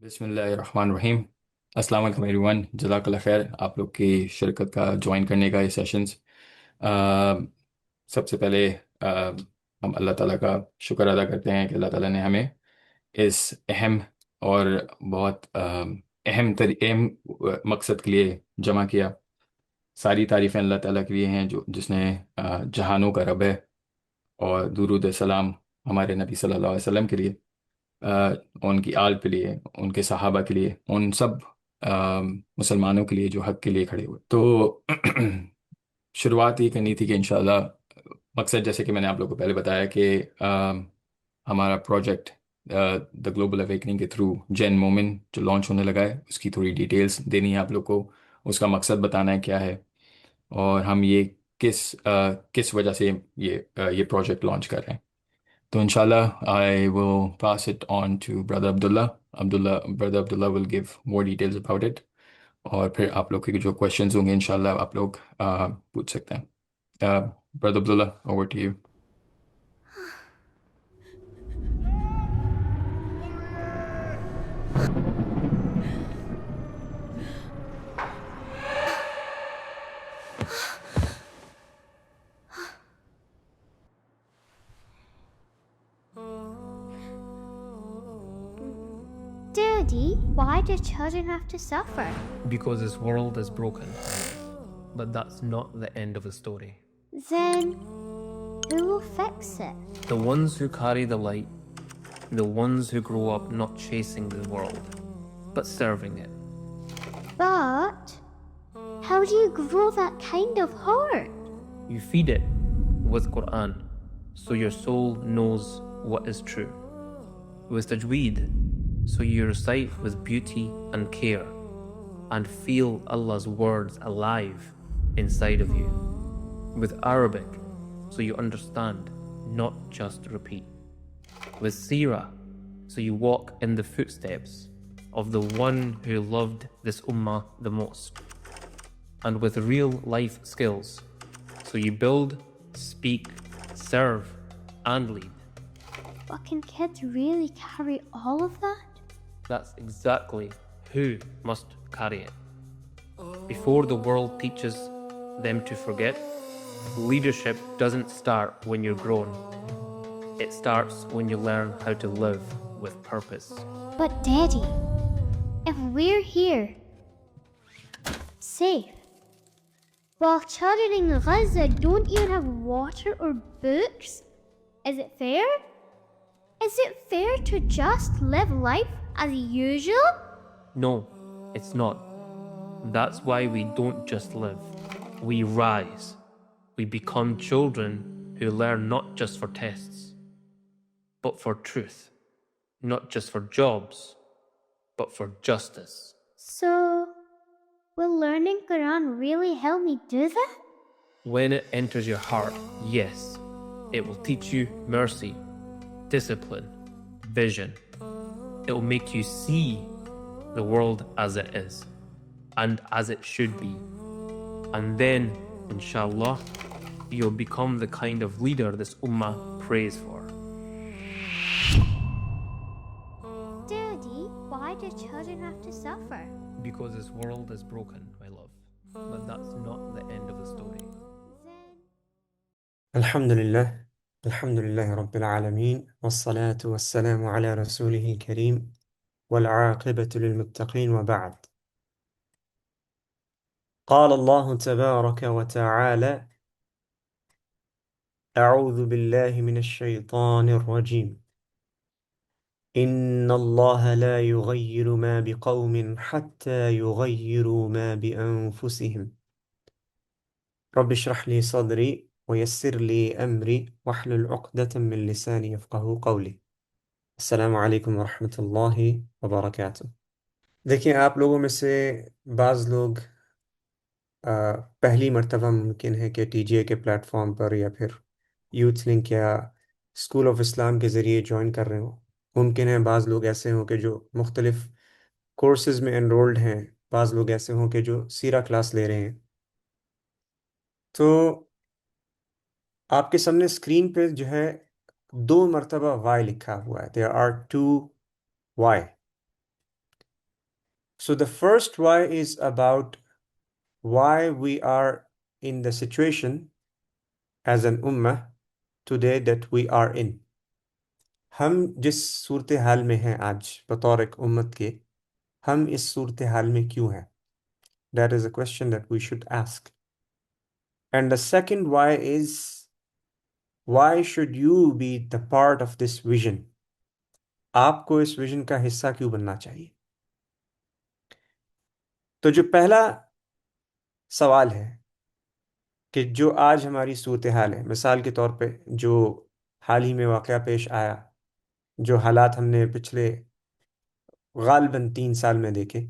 بسم اللہ الرحمن الرحیم۔ السلام علیکم ایوری ون، جزاک اللہ خیر آپ لوگ کی شرکت کا جوائن کرنے کا یہ سیشنز۔ سب سے پہلے ہم اللہ تعالیٰ کا شکر ادا کرتے ہیں کہ اللہ تعالیٰ نے ہمیں اس اہم اور بہت اہم مقصد کے لیے جمع کیا۔ ساری تعریفیں اللہ تعالیٰ کے لیے ہیں جو جس نے جہانوں کا رب ہے، اور درود السلام ہمارے نبی صلی اللہ علیہ وسلم کے لیے، آ، ان کی آل کے لیے، ان کے صحابہ کے لیے، ان سب مسلمانوں کے لیے جو حق کے لیے کھڑے ہوئے۔ تو شروعات یہ کرنی تھی کہ انشاءاللہ مقصد جیسے کہ میں نے آپ لوگوں کو پہلے بتایا کہ ہمارا پروجیکٹ دا گلوبل اویکننگ کے تھرو جین مومن جو لانچ ہونے لگا ہے، اس کی تھوڑی ڈیٹیلز دینی ہے آپ لوگ کو، اس کا مقصد بتانا ہے کیا ہے، اور ہم یہ کس وجہ سے یہ پروجیکٹ لانچ کر رہے ہیں۔ تو انشاءاللہ I will pass it on to brother Abdullah. Brother Abdullah will give more details about it. اور پھر آپ لوگ کے جو questions ہوں گے انشاءاللہ آپ لوگ پوچھ سکتے ہیں۔ Brother Abdullah, over to you. Daddy, why do children have to suffer? Because this world is broken. But that's not the end of the story. Then, who will fix it? The ones who carry the light, the ones who grow up not chasing the world, but serving it. But, how do you grow that kind of heart? You feed it with Quran, so your soul knows what is true. With tajweed, so you recite with beauty and care, and feel Allah's words alive inside of you. With Arabic, so you understand, not just repeat. With Seerah, so you walk in the footsteps of the one who loved this ummah the most. And with real life skills, so you build, speak, serve, and lead. But can kids really carry all of that? That's exactly who must carry it. Before the world teaches them to forget, leadership doesn't start when you're grown. It starts when you learn how to live with purpose. But Daddy, if we're here, safe, while children in Gaza don't even have water or books, is it fair? Is it fair to just live life as usual? No, it's not. That's why we don't just live. We rise. We become children who learn not just for tests, but for truth. Not just for jobs, but for justice. So, will learning Quran really help me do that? When it enters your heart, yes, it will teach you mercy, discipline, vision. It will make you see the world as it is and as it should be. And then, inshallah, you'll become the kind of leader this ummah prays for. Daddy, why do children have to suffer? Because this world is broken, my love. But that's not the end of the story. الحمد لله رب العالمين والصلاة والسلام على رسوله الكريم والعاقبة للمتقين وبعد. قال الله تبارك وتعالى: أعوذ بالله من الشيطان الرجيم. إن الله لا يغير ما بقوم حتى يغيروا ما بأنفسهم. رب اشرح لي صدري ويسر لي أمري واحلل عقدة من لساني يفقهوا قولي. السلام علیکم ورحمۃ اللہ وبرکاتہ۔ دیکھیں، آپ لوگوں میں سے بعض لوگ پہلی مرتبہ ممکن ہے کہ ٹی جی اے کے پلیٹ فارم پر یا پھر یوتھ لنک یا اسکول آف اسلام کے ذریعے جوائن کر رہے ہوں۔ ممکن ہے بعض لوگ ایسے ہوں کہ جو مختلف کورسز میں انرولڈ ہیں، بعض لوگ ایسے ہوں کہ جو سیرہ کلاس لے رہے ہیں۔ تو آپ کے سامنے اسکرین پہ جو ہے 2 مرتبہ وائی لکھا ہوا ہے، there are 2 Y. So the first why is about why we are in the situation as an ummah today that we are in. ہم جس صورتحال میں ہیں آج بطور ایک امت کے، ہم اس صورتحال میں کیوں ہیں؟ That is a question that we should ask. And the second why is, why should you be the part of this vision? آپ کو اس ویژن کا حصہ کیوں بننا چاہیے؟ تو جو پہلا سوال ہے کہ جو آج ہماری صورتحال ہے، مثال کے طور پہ جو حال ہی میں واقعہ پیش آیا، جو حالات ہم نے پچھلے غالباً 3 سال میں دیکھے،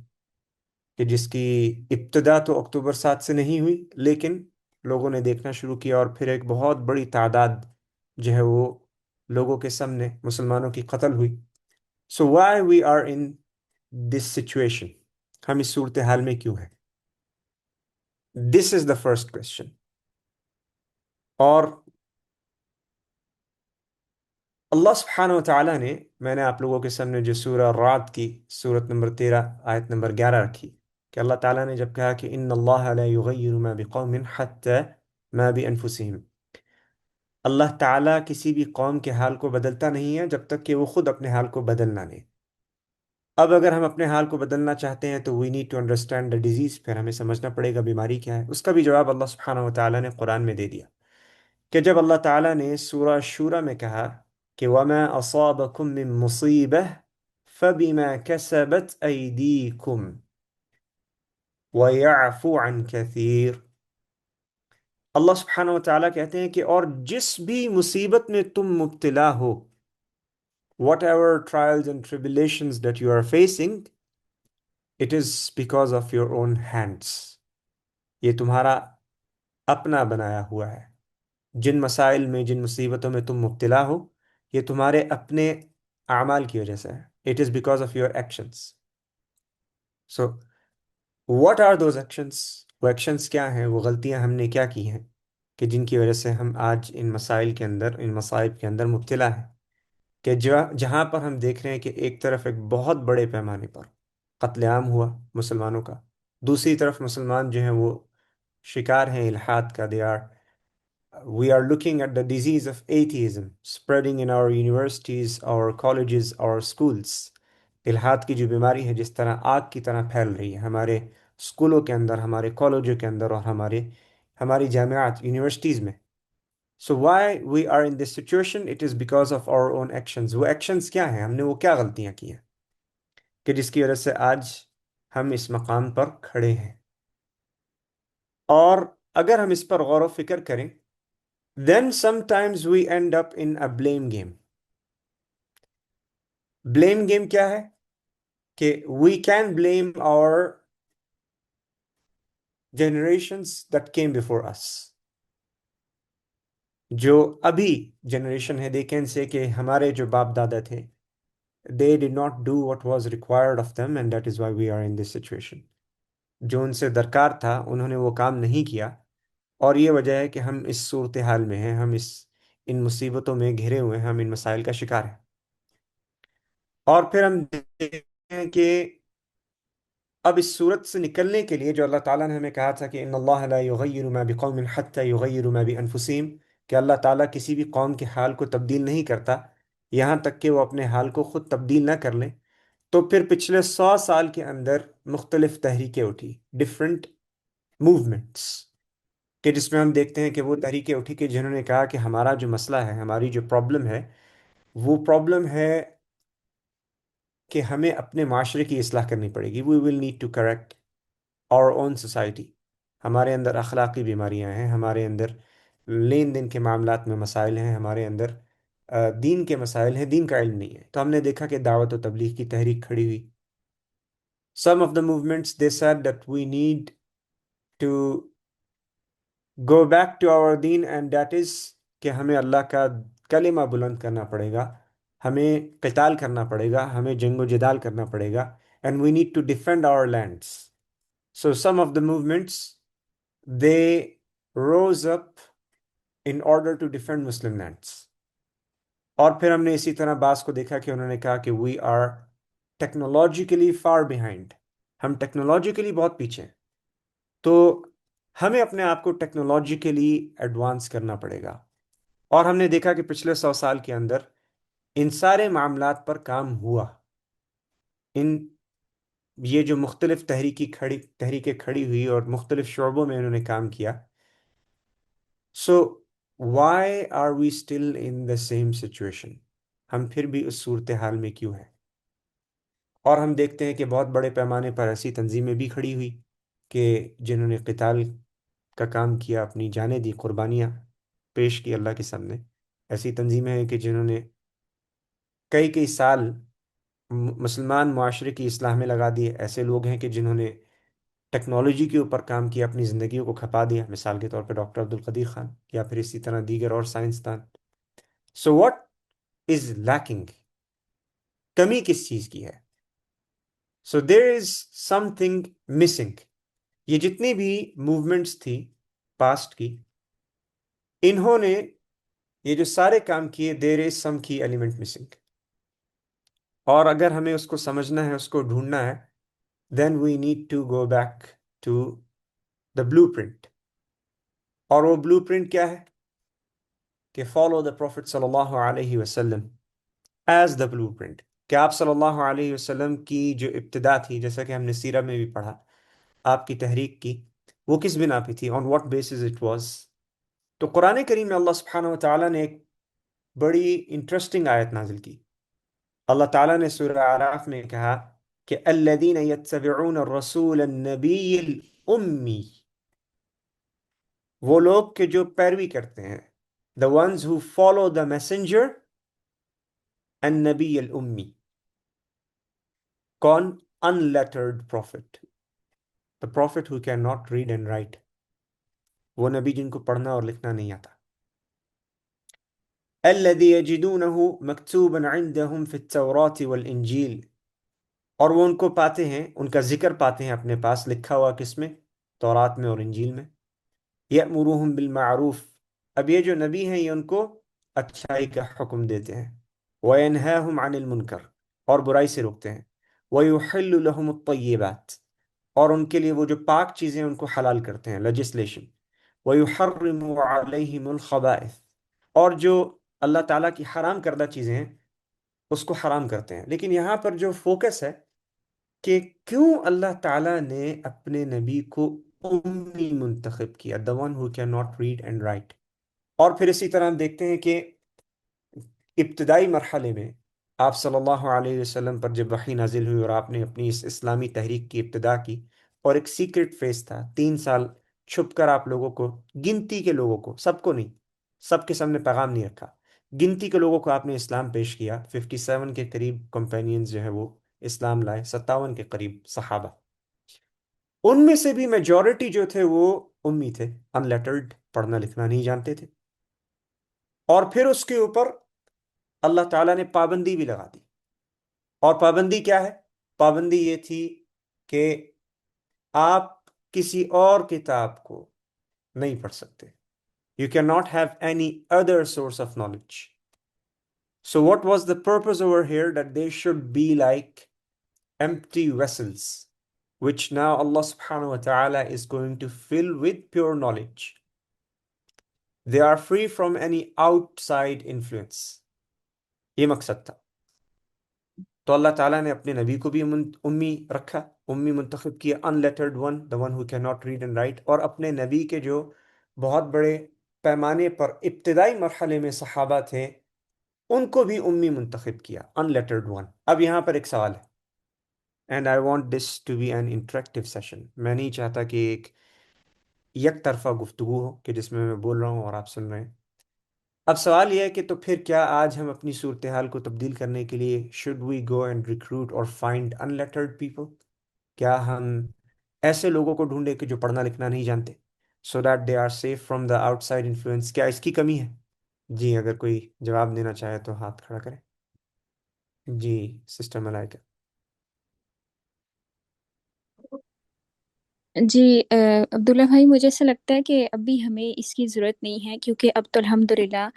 کہ جس کی ابتدا تو اکتوبر 7 سے نہیں ہوئی، لیکن لوگوں نے دیکھنا شروع کیا اور پھر ایک بہت بڑی تعداد جو ہے وہ لوگوں کے سامنے مسلمانوں کی قتل ہوئی. So why we are in this situation, ہم اس صورتحال میں کیوں ہیں؟ This is the first question. اور اللہ سبحانہ و تعالیٰ نے، میں نے آپ لوگوں کے سامنے جو سورہ رعد کی سورت نمبر 13 آیت نمبر 11 رکھی، کہ اللہ تعالیٰ نے جب کہا کہ ان اللہ لا یغیر ما بقوم حتی ما بانفسہم، اللہ تعالیٰ کسی بھی قوم کے حال کو بدلتا نہیں ہے جب تک کہ وہ خود اپنے حال کو بدل نہ لے. اب اگر ہم اپنے حال کو بدلنا چاہتے ہیں تو we need to understand the disease, پھر ہمیں سمجھنا پڑے گا بیماری کیا ہے. اس کا بھی جواب اللہ سبحانہ و تعالیٰ نے قرآن میں دے دیا، کہ جب اللہ تعالیٰ نے سورہ شورہ میں کہا کہ وَمَا أَصَابَكُم مِّن مُّصِيبَةٍ فَبِمَا كَسَبَتْ أَيْدِيكُمْ وَيَعْفُو عَن كَثِيرٍ، اللہ سبحانہ و تعالیٰ کہتے ہیں کہ اور جس بھی مصیبت میں تم مبتلا ہو، whatever trials and tribulations that you are facing, it is because of your own hands. یہ تمہارا اپنا بنایا ہوا ہے. جن مسائل میں، جن مصیبتوں میں تم مبتلا ہو، یہ تمہارے اپنے اعمال کی وجہ سے ہے. It is because of your actions. So, what are those actions؟ وہ actions کیا ہیں؟ وہ غلطیاں ہم نے کیا کی ہیں کہ جن کی وجہ سے ہم آج ان مسائل کے اندر، ان مصائب کے اندر مبتلا ہیں؟ کہ جہاں پر ہم دیکھ رہے ہیں کہ ایک طرف ایک بہت بڑے پیمانے پر قتل عام ہوا مسلمانوں کا، دوسری طرف مسلمان جو ہیں وہ شکار ہیں الحاد کا. We are looking at the disease of atheism spreading in our universities, our colleges, our schools. الحاد کی جو بیماری ہے جس طرح آگ کی طرح پھیل رہی ہے ہمارے اسکولوں کے اندر، ہمارے کالجوں کے اندر اور ہماری جامعات، یونیورسٹیز میں. So why we are in this situation? It is because of our own actions. وہ actions کیا ہیں؟ ہم نے وہ کیا غلطیاں کی ہیں کہ جس کی وجہ سے آج ہم اس مقام پر کھڑے ہیں؟ اور اگر ہم اس پر غور و فکر کریں، then sometimes we end up in a blame game. Blame game کیا ہے؟ کہ we can blame our generations that came before us. جو ابھی جنریشن ہے، they can say کہ ہمارے جو باپ دادا تھے، they did not do what was required of them and that is why we are in this situation. جو ان سے درکار تھا انہوں نے وہ کام نہیں کیا، اور یہ وجہ ہے کہ ہم اس صورتحال میں ہیں، ہم ان مصیبتوں میں گھرے ہوئے ہیں، ہم ان مسائل کا شکار ہیں. اور پھر ہم دیکھتے ہیں کہ اب اس صورت سے نکلنے کے لیے جو اللہ تعالیٰ نے ہمیں کہا تھا کہ ان اللہ لا یغیر ما بقوم حتی یغیر ما بانفسہم، کہ اللہ تعالیٰ کسی بھی قوم کے حال کو تبدیل نہیں کرتا یہاں تک کہ وہ اپنے حال کو خود تبدیل نہ کر لیں. تو پھر پچھلے 100 سال کے اندر مختلف تحریکیں اٹھی، ڈفرینٹ موومنٹس، کہ جس میں ہم دیکھتے ہیں کہ وہ تحریکیں اٹھی کہ جنہوں نے کہا کہ ہمارا جو مسئلہ ہے، ہماری جو پرابلم ہے، وہ پرابلم ہے کہ ہمیں اپنے معاشرے کی اصلاح کرنی پڑے گی. We will need to correct our own society. ہمارے اندر اخلاقی بیماریاں ہیں، ہمارے اندر لین دین کے معاملات میں مسائل ہیں، ہمارے اندر دین کے مسائل ہیں، دین کا علم نہیں ہے. تو ہم نے دیکھا کہ دعوت و تبلیغ کی تحریک کھڑی ہوئی. Some of the movements they said that we need to go back to our deen and that is کہ ہمیں اللہ کا کلمہ بلند کرنا پڑے گا، ہمیں قتال کرنا پڑے گا، ہمیں جنگ و جدال کرنا پڑے گا، and we need to defend our lands. So some of the movements they rose up in order to defend Muslim lands. اور پھر ہم نے اسی طرح بعض کو دیکھا کہ انہوں نے کہا کہ we are technologically far behind. ہم ٹیکنالوجیکلی بہت پیچھے ہیں، تو ہمیں اپنے آپ کو ٹیکنالوجیکلی ایڈوانس کرنا پڑے گا۔ اور ہم نے دیکھا کہ پچھلے 100 سال کے اندر ان سارے معاملات پر کام ہوا، ان یہ جو مختلف تحریکیں کھڑی ہوئی اور مختلف شعبوں میں انہوں نے کام کیا۔ So why are we still in the same situation? ہم پھر بھی اس صورتحال میں کیوں ہیں؟ اور ہم دیکھتے ہیں کہ بہت بڑے پیمانے پر ایسی تنظیمیں بھی کھڑی ہوئی کہ جنہوں نے قتال کا کام کیا، اپنی جانیں دی، قربانیاں پیش کی اللہ کے سامنے۔ ایسی تنظیمیں ہیں کہ جنہوں نے کئی کئی سال مسلمان معاشرے کی اصلاح میں لگا دیے۔ ایسے لوگ ہیں کہ جنہوں نے ٹیکنالوجی کے اوپر کام کیا، اپنی زندگیوں کو کھپا دیا، مثال کے طور پہ ڈاکٹر عبدالقدیر خان، یا پھر اسی طرح دیگر اور سائنسدان۔ So what is lacking? کمی کس چیز کی ہے؟ سو دیر از سم تھنگ مسنگ۔ یہ جتنی بھی موومنٹس تھی پاسٹ کی، انہوں نے یہ جو سارے کام کیے، دیر از سم کی ایلیمنٹ مسنگ، اور اگر ہمیں اس کو سمجھنا ہے، اس کو ڈھونڈنا ہے، then we need to go back to the blueprint۔ اور وہ بلو پرنٹ کیا ہے؟ کہ follow the Prophet صلی اللہ علیہ وسلم as the blueprint۔ کہ آپ صلی اللہ علیہ وسلم کی جو ابتدا تھی، جیسا کہ ہم نے سیرہ میں بھی پڑھا، آپ کی تحریک کی، وہ کس بنا پہ تھی؟ on what basis it was؟ تو قرآن کریم میں اللہ سبحانہ و تعالیٰ نے ایک بڑی انٹرسٹنگ آیت نازل کی۔ اللہ تعالیٰ نے سورہ اعراف میں کہا کہ الذین یتبعون الرسول النبی الامی، وہ لوگ کہ جو پیروی کرتے ہیں، the ones who follow the messenger النبی الامی۔ کون؟ unlettered prophet، the prophet who cannot read and write، وہ نبی جن کو پڑھنا اور لکھنا نہیں آتا۔ الذی یجدونہ مکتوبا عندہم فی التوراة والانجیل، اور وہ ان کو پاتے ہیں، ان کا ذکر پاتے ہیں اپنے پاس لکھا ہوا، کس میں؟ تورات میں اور انجیل میں۔ یأمرهم بالمعروف، اب یہ جو نبی ہیں یہ ان کو اچھائی کا حکم دیتے ہیں، وینہاہم عن المنکر، اور برائی سے روکتے ہیں، ویحل لهم الطیبات، اور ان کے لیے وہ جو پاک چیزیں ان کو حلال کرتے ہیں، لیجسلیشن، ویحرم علیہم الخبائث، اور جو اللہ تعالیٰ کی حرام کردہ چیزیں ہیں اس کو حرام کرتے ہیں۔ لیکن یہاں پر جو فوکس ہے کہ کیوں اللہ تعالیٰ نے اپنے نبی کو امی منتخب کیا، the one who cannot read and write۔ اور پھر اسی طرح ہم دیکھتے ہیں کہ ابتدائی مرحلے میں آپ صلی اللہ علیہ وسلم پر جب وحی نازل ہوئی اور آپ نے اپنی اس اسلامی تحریک کی ابتدا کی، اور ایک سیکرٹ فیس تھا، 3 سال چھپ کر آپ لوگوں کو، گنتی کے لوگوں کو، سب کو نہیں، سب کے سامنے پیغام نہیں رکھا، گنتی کے لوگوں کو آپ نے اسلام پیش کیا۔ 57 کے قریب کمپینینز جو ہے وہ اسلام لائے، 57 کے قریب صحابہ، ان میں سے بھی میجورٹی جو تھے وہ امی تھے، ان لیٹرڈ، پڑھنا لکھنا نہیں جانتے تھے۔ اور پھر اس کے اوپر اللہ تعالیٰ نے پابندی بھی لگا دی، اور پابندی کیا ہے؟ پابندی یہ تھی کہ آپ کسی اور کتاب کو نہیں پڑھ سکتے، you cannot have any other source of knowledge۔ So what was the purpose over here? That they should be like empty vessels, which now Allah subhanahu wa ta'ala is going to fill with pure knowledge۔ They are free from any outside influence۔ یہ مقصد تھا۔ تو اللہ تعالیٰ نے اپنے نبی کو بھی امی رکھا، امی منتخب کیا، unlettered one، the one who cannot read and write، اور اپنے نبی کے جو بہت بڑے پیمانے پر ابتدائی مرحلے میں صحابہ تھے ان کو بھی امی منتخب کیا، unlettered one۔ اب یہاں پر ایک سوال ہے، and I want this to be an interactive session۔ میں نہیں چاہتا کہ ایک یک طرفہ گفتگو ہو کہ جس میں بول رہا ہوں اور آپ سن رہے ہیں۔ اب سوال یہ ہے کہ تو پھر کیا آج ہم اپنی صورتحال کو تبدیل کرنے کے لیے should we go and recruit or find unlettered people؟ کیا ہم ایسے لوگوں کو ڈھونڈے کہ جو پڑھنا لکھنا نہیں جانتے so that they are safe from the outside influence؟ کیا اس کی کمی ہے؟ جی اگر کوئی جواب دینا چاہے تو ہاتھ کھڑا کریں۔ جی سسٹر ملائکہ۔ جی عبداللہ بھائی، مجھے ایسا لگتا ہے کہ ابھی ہمیں اس کی ضرورت نہیں ہے، کیونکہ اب تو الحمدللہ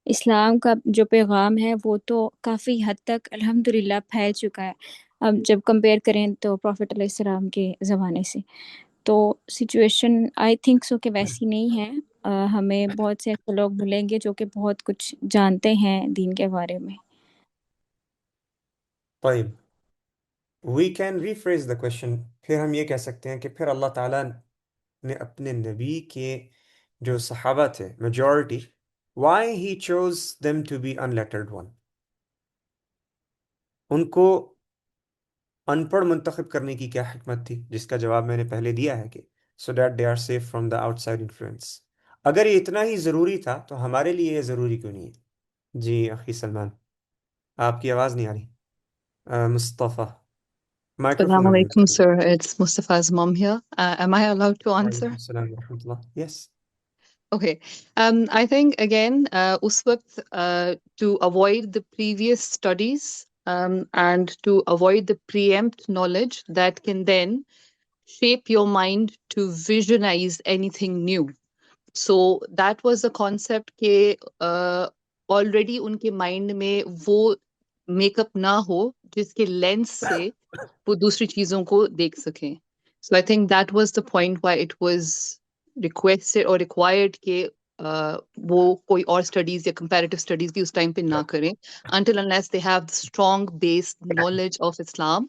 اسلام کا جو پیغام ہے وہ تو کافی حد تک الحمدللہ پھیل چکا ہے۔ اب جب کمپیئر کریں تو پروفٹ علیہ السلام کے زمانے سے، تو سچویشن آئی تھنک سو کہ ویسی نہیں ہے. ہمیں بہت سے ایسے لوگ ملیں گے جو کہ بہت کچھ جانتے ہیں دین کے بارے میں. طيب we can rephrase the question. پھر ہم یہ کہہ سکتے ہیں کہ پھر اللہ تعالیٰ نے اپنے نبی کے جو صحابہ تھے majority, why he choose them to be unlettered one, ان کو ان پڑھ منتخب کرنے کی کیا حکمت تھی؟ جس کا جواب میں نے پہلے دیا ہے کہ so that they are safe from the outside influence. اگر یہ اتنا ہی ضروری تھا تو ہمارے لیے یہ ضروری کیوں نہیں ہے؟ جی اخی سلمان، آپ کی آواز نہیں آ رہی. مصطفیٰ، مائکروفون Assalamu انمیوٹ alaikum, کر لیں. sir. It's Mustafa's mom here. Am I allowed to وعلیکم answer? السلام ورحمۃ اللہ. یس. Okay. I think again, us waqt, to avoid the previous studies and to avoid the preempt knowledge that can then shape your mind to visualize anything new. So that was the concept کہ already ان کے mind میں وہ make up نہ ہو جس کے lens سے وہ دوسری چیزوں کو دیکھ سکیں. So I think that was the point why it was requested اور ریکوائرڈ کہ وہ کوئی اور اسٹڈیز یا کمپیریٹیو اسٹڈیز بھی اس ٹائم پہ نہ کریں until unless they have the strong based knowledge of Islam,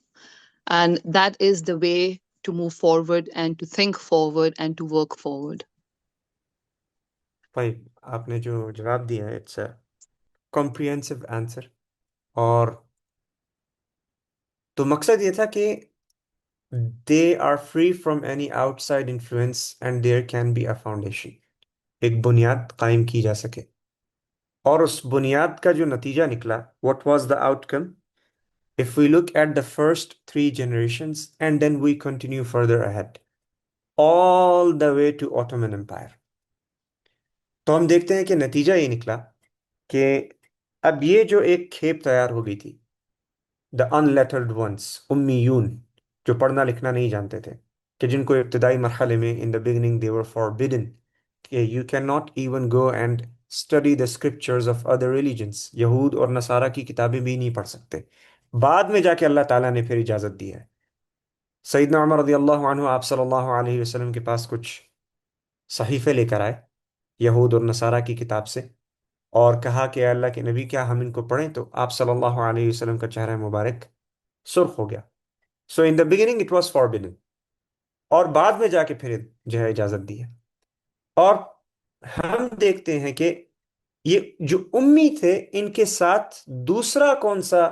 and that is the way to move forward and to think forward and to work forward. طيب آپ نے جو جواب دیا ہے اٹس اے کمپریہنسو آنسر. اور تو مقصد یہ تھا کہ they are free from any outside influence and there can be a foundation, ایک بنیاد قائم کی جا سکے. اور اس بنیاد کا جو نتیجہ نکلا، what was the outcome? If we look at the first 3 generations and then we continue further ahead all the way to Ottoman Empire، تو ہم دیکھتے ہیں کہ نتیجہ یہ نکلا کہ اب یہ جو ایک کھیپ تیار ہو گئی تھی، دا ان لیٹرڈ ونس، امیون، جو پڑھنا لکھنا نہیں جانتے تھے، کہ جن کو ابتدائی مرحلے میں ان the beginning they were forbidden کہ you can not even go and study the scriptures of other religions, یہود اور نصارہ کی کتابیں بھی نہیں پڑھ سکتے. بعد میں جا کے اللہ تعالیٰ نے پھر اجازت دی ہے. سیدنا عمر رضی اللہ عنہ آپ صلی اللہ علیہ وسلم کے پاس کچھ صحیفے لے کر آئے یہود اور نصارہ کی کتاب سے، اور کہا کہ اے اللہ کے نبی کیا ہم ان کو پڑھیں؟ تو آپ صلی اللہ علیہ وسلم کا چہرہ مبارک سرخ ہو گیا. سو ان the beginning it was forbidden, اور بعد میں جا کے پھر جو ہے اجازت دی ہے. اور ہم دیکھتے ہیں کہ یہ جو امی تھے ان کے ساتھ دوسرا کون سا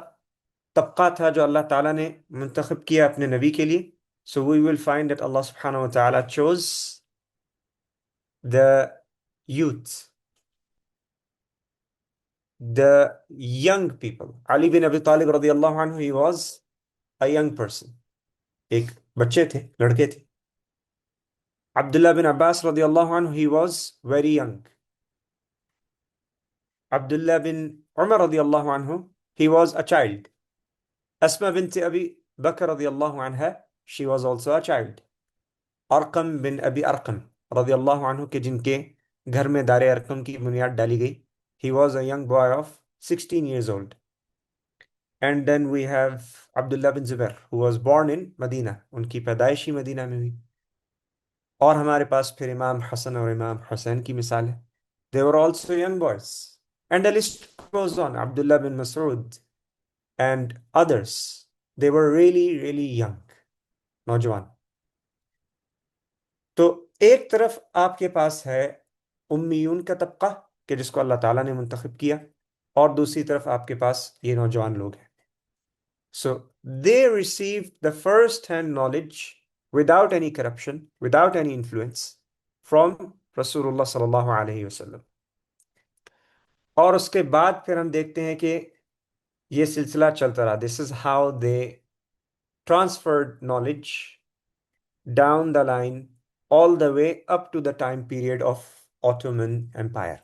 طبقہ تھا جو اللہ تعالیٰ نے منتخب کیا اپنے نبی کے لیے؟ سو وی ول فائنڈ دیٹ اللہ سبحانہ و تعالیٰ choose the youths, the young people. Ali bin Abi Talib رضی اللہ عنہ he was a young person، ایک بچے تھے، لڑکے تھے. عبداللہ بن عباس رضی اللہ عنہ he was very young. عبداللہ بن عمر رضی اللہ عنہ he was a child. اسما بنت ابی بکر رضی اللہ عنہ she was also a child. Arqam بن ابی ارقم رضی اللہ عنہ کے جن کے گھر میں دار ارقم کی بنیاد ڈالی گئی، he was a young boy of 16 years old. And then we have Abdullah bin Zubair who was born in مدینہ، ان کی پیدائش ہی مدینہ میں ہوئی. اور ہمارے پاس پھر امام حسن اور امام حسین کی مثال ہے، they were also young boys. And the list goes on. Abdullah bin Masood and others, they were really really young، نوجوان. تو ایک طرف آپ کے پاس ہے امیون کا طبقہ کہ جس کو اللہ تعالیٰ نے منتخب کیا، اور دوسری طرف آپ کے پاس یہ نوجوان لوگ ہیں. So they receive the first hand knowledge without any corruption, without any influence from رسول اللہ صلی اللہ علیہ وسلم. اور اس کے بعد پھر ہم دیکھتے ہیں کہ یہ سلسلہ چلتا رہا. This is how they transferred knowledge down the line all the way up to the time period of Ottoman Empire.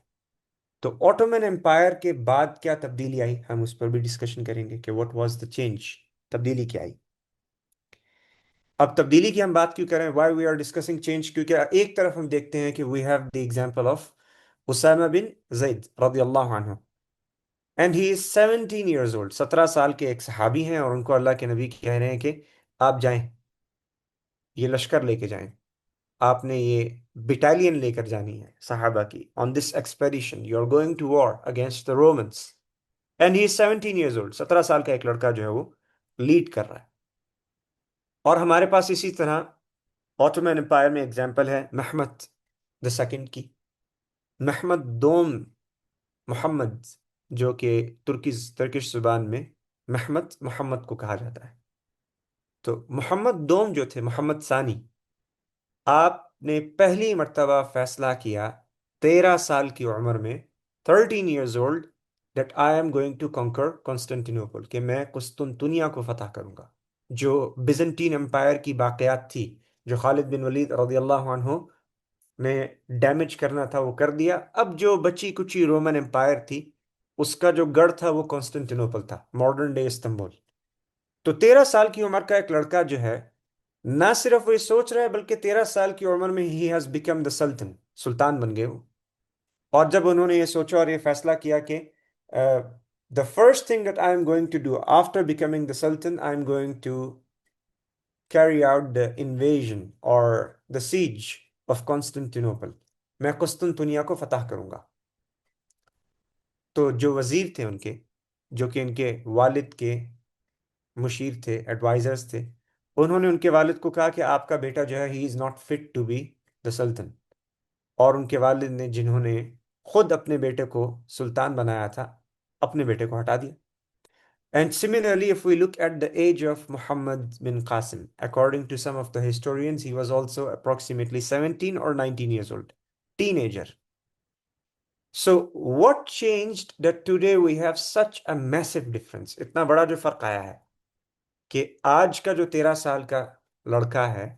تو Ottoman Empire کے بعد کیا تبدیلی آئی، ہم اس پر بھی ڈسکشن کریں گے کہ what was the change، تبدیلی کیا آئی. اب تبدیلی کی ہم بات کیوں کریں، why we are discussing change؟ کیونکہ ایک طرف ہم دیکھتے ہیں کہ we have the example of Usama بن زید رضی اللہ عنہ. And he is 17 years old. 17 سال کے ایک صحابی ہیں اور ان کو اللہ کے نبی کہہ رہے ہیں کہ آپ جائیں، یہ لشکر لے کے جائیں، آپ نے یہ بٹالین لے کر جانی ہے صحابہ کی. On this expedition you are going to war against the Romans. And he is 17 years old. 17 سال کا ایک لڑکا جو ہے وہ لیڈ کر رہا ہے. اور ہمارے پاس اسی طرح آٹومن امپائر میں اگزامپل ہے محمد دا سیکنڈ کی. محمد دوم محمد، جو کہ ترکش زبان میں محمد کو کہا جاتا ہے. تو محمد دوم جو تھے، محمد ثانی، آپ نے پہلی مرتبہ فیصلہ کیا 13 سال کی عمر میں، 13 years old, that I am going to conquer Constantinople, کہ میں قسطنطنیہ کو فتح کروں گا. جو بیزنٹین امپائر کی باقیات تھی، جو خالد بن ولید رضی اللہ عنہ نے ڈیمیج کرنا تھا وہ کر دیا. اب جو بچی کچی رومن امپائر تھی، اس کا جو گڑھ تھا وہ کانسٹنٹینوپل تھا، ماڈرن ڈے استنبول. تو 13 سال کی عمر کا ایک لڑکا جو ہے، نہ صرف وہ یہ سوچ رہا ہے بلکہ 13 سال کی عمر میں ہی ہیز بیکم دا سلطان بن گئے وہ. اور جب انہوں نے یہ سوچا اور یہ فیصلہ کیا کہ the first thing that I am going to do after becoming the sultan, I am going to carry out the invasion or the siege of Constantinople، میں قسطنطنیہ کو فتح کروں گا. تو جو وزیر تھے ان کے، جو کہ ان کے والد کے مشیر تھے، ایڈوائزرز تھے، انہوں نے ان کے والد کو کہا کہ آپ کا بیٹا جو ہے he is not fit to be the sultan. اور ان کے والد نے، جنہوں نے خود اپنے بیٹے کو سلطان بنایا تھا، اپنے بیٹے کو ہٹا دیا. And similarly, if we look at the age of Muhammad bin Qasim, according to some of the historians, he was also approximately 17 or 19 years old, teenager. So what changed that today we have such a massive difference? اتنا بڑا جو فرق آیا ہے کہ آج کا جو 13 سال کا لڑکا ہے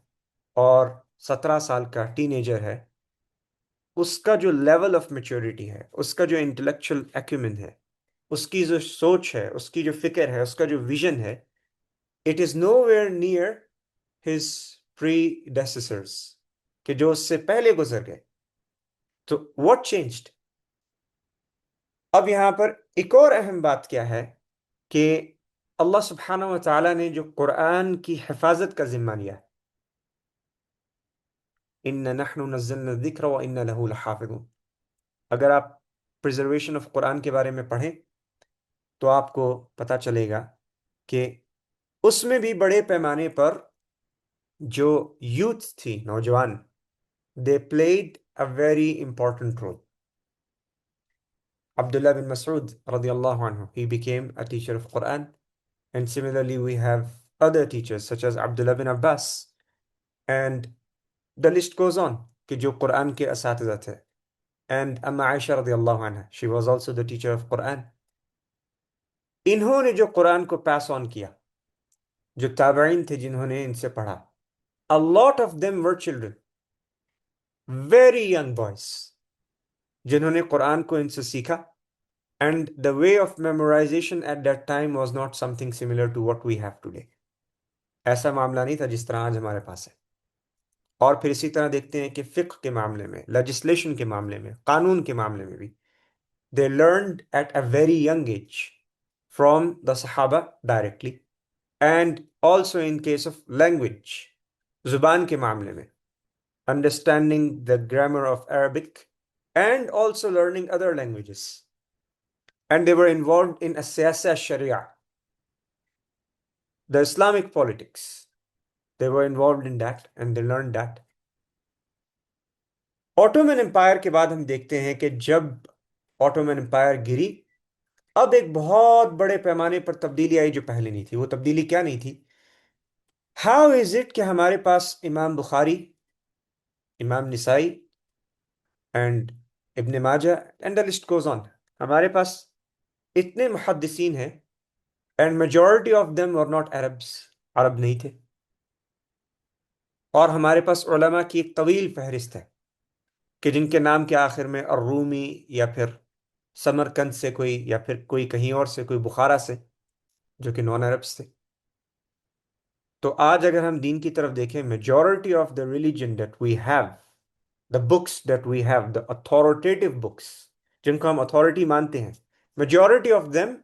اور 17 سال کا ٹین ایجر ہے، اس کا جو لیول آف میچورٹی ہے، اس کا جو انٹلیکچوئل ایکومن ہے، اس کی جو سوچ ہے، اس کی جو فکر ہے، اس کا جو ویژن ہے، it is nowhere near his predecessors، کہ جو اس سے پہلے گزر گئے. تو واٹ چینجڈ؟ اب یہاں پر ایک اور اہم بات کیا ہے کہ اللہ سبحانہ و تعالیٰ نے جو قرآن کی حفاظت کا ذمہ لیا ہے، اِنَّا نَحْنُ نَزَّلْنَا الذِّكْرَ وَإِنَّا لَهُ لَحَافِظُونَ. اگر آپ پرزرویشن آف قرآن کے بارے میں پڑھیں تو آپ کو پتہ چلے گا کہ اس میں بھی بڑے پیمانے پر جو یوتھ تھی، نوجوان، they played a very important role. Abdullah bin Mas'ud radiallahu anhu, he became a teacher of Quran. And similarly, we have other teachers such as Abdullah bin Abbas. And the list goes on, کہ جو قرآن کے اساتذہ تھے. And Amma Aisha radiallahu anha, she was also the teacher of Quran. انہوں نے جو قرآن کو pass on کیا، جو تابعین تھے جنہوں نے ان سے پڑھا، a lot of them were children, very young boys، جنہوں نے قرآن کو ان سے سیکھا. And the way of memorization at that time was not something similar to what we have today. ایسا معاملہ نہیں تھا جس طرح آج ہمارے پاس ہے. اور پھر اسی طرح دیکھتے ہیں کہ فقہ کے معاملے میں، لیجسلیشن کے معاملے میں، قانون کے معاملے میں بھی they learned at a very young age from the Sahaba directly. And also in case of language، زبان کے معاملے میں، understanding the grammar of Arabic and also learning other languages. And they were involved in السياسة الشريعة، the Islamic politics. They were involved in that and they learned that. Ottoman Empire کے بعد ہم دیکھتے ہیں کہ جب Ottoman Empire گری، اب ایک بہت بڑے پیمانے پر تبدیلی آئی جو پہلے نہیں تھی. وہ تبدیلی کیا نہیں تھی؟ How is it کہ ہمارے پاس امام بخاری، امام نسائی and ابن ماجہ and the list goes on، ہمارے پاس اتنے محدثین ہیں and majority of them were not Arabs، عرب نہیں تھے. اور ہمارے پاس علماء کی ایک طویل فہرست ہے کہ جن کے نام کے آخر میں الرومی یا پھر سمرقند سے کوئی، یا پھر کوئی کہیں اور سے، کوئی بخارا سے، جو کہ نان عربس تھے. تو آج اگر ہم دین کی طرف دیکھیں، majority of the religion that we have، the books that we have، the authoritative books، جن کو ہم authority مانتے ہیں، Majority of them,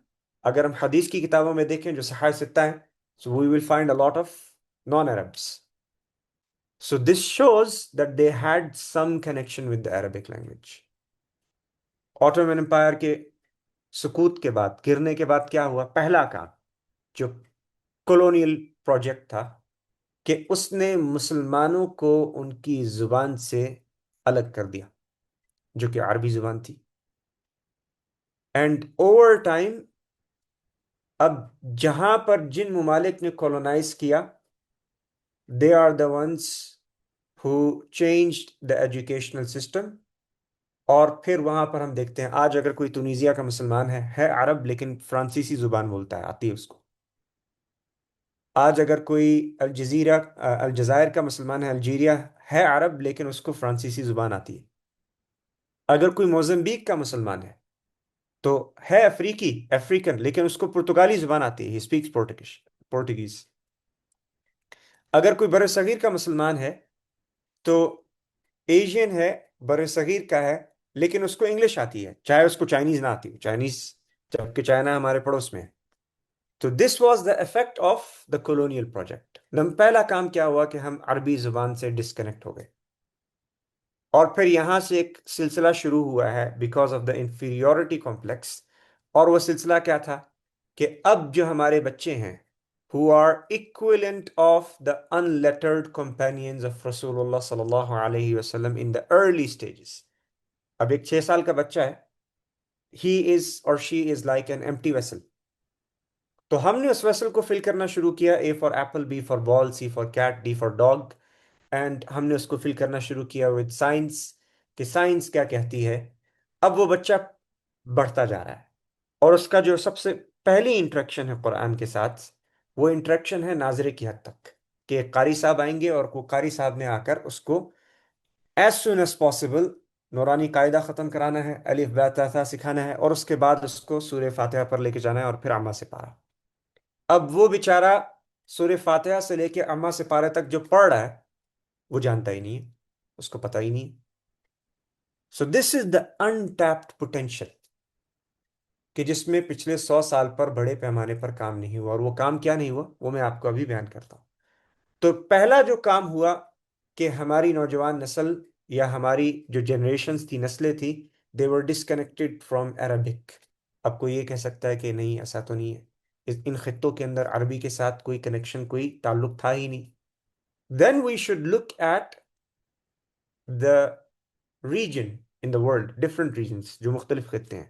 اگر ہم حدیث کی کتابوں میں دیکھیں جو صحاح ستہ ہیں, so we will find a lot of non-Arabs. So this shows that they had some connection with the Arabic language. Ottoman Empire کے سقوط کے بعد, گرنے کے بعد کیا ہوا؟ پہلا کام جو کولونیل پروجیکٹ تھا کہ اس نے مسلمانوں کو ان کی زبان سے الگ کر دیا, جو کہ عربی زبان تھی. اینڈ اوور ٹائم اب جہاں پر جن ممالک نے کولونائز کیا, they are the ones who changed the educational system. اور پھر وہاں پر ہم دیکھتے ہیں آج اگر کوئی تونیزیا کا مسلمان ہے عرب لیکن فرانسیسی زبان بولتا ہے, آتی ہے اس کو. آج اگر کوئی الجزائر کا مسلمان ہے, الجیریا ہے عرب لیکن اس کو فرانسیسی زبان آتی ہے. اگر کوئی موزمبیق کا مسلمان ہے تو ہے افریقن لیکن اس کو پرتگالی زبان آتی ہے, ہی اسپیکس پورٹوگیز. اگر کوئی بر صغیر کا مسلمان ہے تو ایشین ہے, بر صغیر کا ہے لیکن اس کو انگلش آتی ہے, چاہے اس کو چائنیز نہ آتی ہو, چائنیز جبکہ چائنا ہمارے پڑوس میں ہے. تو this was the effect of the colonial project. پہلا کام کیا ہوا کہ ہم عربی زبان سے ڈسکنیکٹ ہو گئے, اور پھر یہاں سے ایک سلسلہ شروع ہوا ہے because of the inferiority complex. اور وہ سلسلہ کیا تھا کہ اب جو ہمارے بچے ہیں who are equivalent of the unlettered companions of رسول اللہ صلی اللہ علیہ وسلم in the early stages. اب ایک 6 سال کا بچہ ہے, he is or she is like an empty vessel. تو ہم نے اس ویسل کو فل کرنا شروع کیا, A for apple, B for ball, C for cat, D for dog. And ہم نے اس کو فل کرنا شروع کیا ود سائنس, کہ سائنس کیا کہتی ہے. اب وہ بچہ بڑھتا جا رہا ہے, اور اس کا جو سب سے پہلی انٹریکشن ہے قرآن کے ساتھ, وہ انٹریکشن ہے ناظرے کی حد تک, کہ قاری صاحب آئیں گے اور وہ قاری صاحب نے آ کر اس کو ایز سون ایز پاسبل نورانی قاعدہ ختم کرانا ہے, الف با تا ثا سکھانا ہے, اور اس کے بعد اس کو سورہ فاتحہ پر لے کے جانا ہے, اور پھر عامہ سے پارہ. اب وہ بیچارہ سورہ فاتحہ سے لے کے عامہ سے پارے تک جو پڑھ رہا ہے وہ جانتا ہی نہیں ہے, اس کو پتہ ہی نہیں. So this is the untapped potential, کہ جس میں پچھلے 100 سال پر بڑے پیمانے پر کام نہیں ہوا. اور وہ کام کیا نہیں ہوا وہ میں آپ کو ابھی بیان کرتا ہوں. تو پہلا جو کام ہوا کہ ہماری نوجوان نسل یا ہماری جو جنریشنز تھی, نسلیں تھی, they were disconnected from Arabic. اب کوئی یہ کہہ سکتا ہے کہ نہیں ایسا تو نہیں ہے, ان خطوں کے اندر عربی کے ساتھ کوئی کنیکشن, کوئی تعلق تھا ہی نہیں. Then we should look at the region in the world, different regions, جو مختلف خطے ہیں.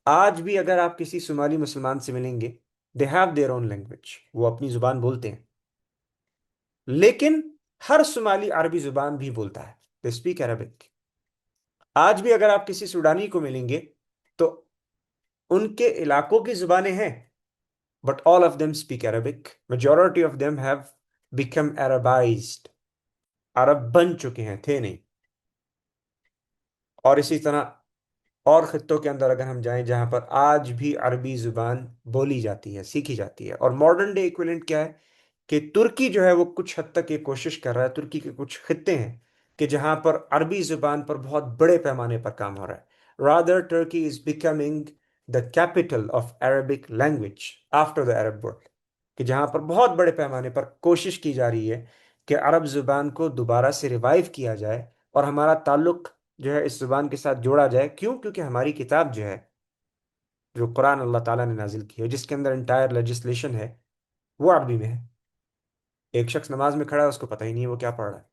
آج بھی اگر آپ کسی صومالی مسلمان سے ملیں گے, they have their own language, وہ اپنی زبان بولتے ہیں, لیکن ہر صومالی عربی زبان بھی بولتا ہے, they speak Arabic. آج بھی اگر آپ کسی سوڈانی کو ملیں گے تو ان کے علاقوں کی زبانیں ہیں, but all of them speak Arabic. Majority of them have become Arabized. عرب بن چکے ہیں, تھے نہیں. اور اسی طرح اور خطوں کے اندر اگر ہم جائیں جہاں پر آج بھی عربی زبان بولی جاتی ہے, سیکھی جاتی ہے. اور ماڈرن ڈے ایکویلنٹ کیا ہے کہ ترکی جو ہے وہ کچھ حد تک یہ کوشش کر رہا ہے, ترکی کے کچھ خطے ہیں کہ جہاں پر عربی زبان پر بہت بڑے پیمانے پر کام ہو رہا ہے. Rather, Turkey is becoming the capital of Arabic language after the Arab world. کہ جہاں پر بہت بڑے پیمانے پر کوشش کی جا رہی ہے کہ عرب زبان کو دوبارہ سے ریوائیو کیا جائے اور ہمارا تعلق جو ہے اس زبان کے ساتھ جوڑا جائے. کیوں؟ کیونکہ ہماری کتاب جو ہے, جو قرآن اللہ تعالیٰ نے نازل کی ہے, جس کے اندر انٹائر لیجسلیشن ہے, وہ عربی میں ہے. ایک شخص نماز میں کھڑا ہے, اس کو پتہ ہی نہیں ہے وہ کیا پڑھ رہا ہے.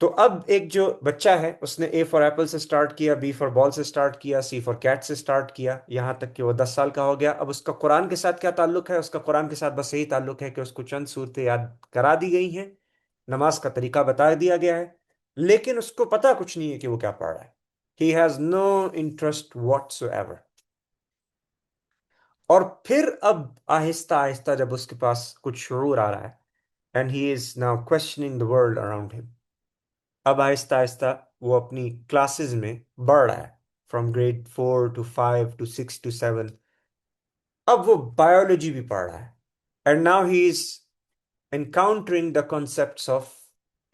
تو اب ایک جو بچہ ہے اس نے A فار ایپل سے سٹارٹ کیا, B فار بال سے سٹارٹ کیا, C فار کیٹ سے سٹارٹ کیا, یہاں تک کہ وہ 10 سال کا ہو گیا. اب اس کا قرآن کے ساتھ کیا تعلق ہے؟ اس کا قرآن کے ساتھ بس یہی تعلق ہے کہ اس کو چند صورتیں یاد کرا دی گئی ہیں, نماز کا طریقہ بتا دیا گیا ہے, لیکن اس کو پتہ کچھ نہیں ہے کہ وہ کیا پڑھ رہا ہے. He has no interest whatsoever. اور پھر اب آہستہ آہستہ جب اس کے پاس کچھ شعور آ رہا ہے, and he is now questioning the world around him, اب آہستہ آہستہ وہ اپنی کلاسز میں بڑھ رہا ہے, from grade 4 to 5 to 6 to 7. اب وہ بایولوجی بھی پڑھ رہا ہے, and now he is encountering the concepts of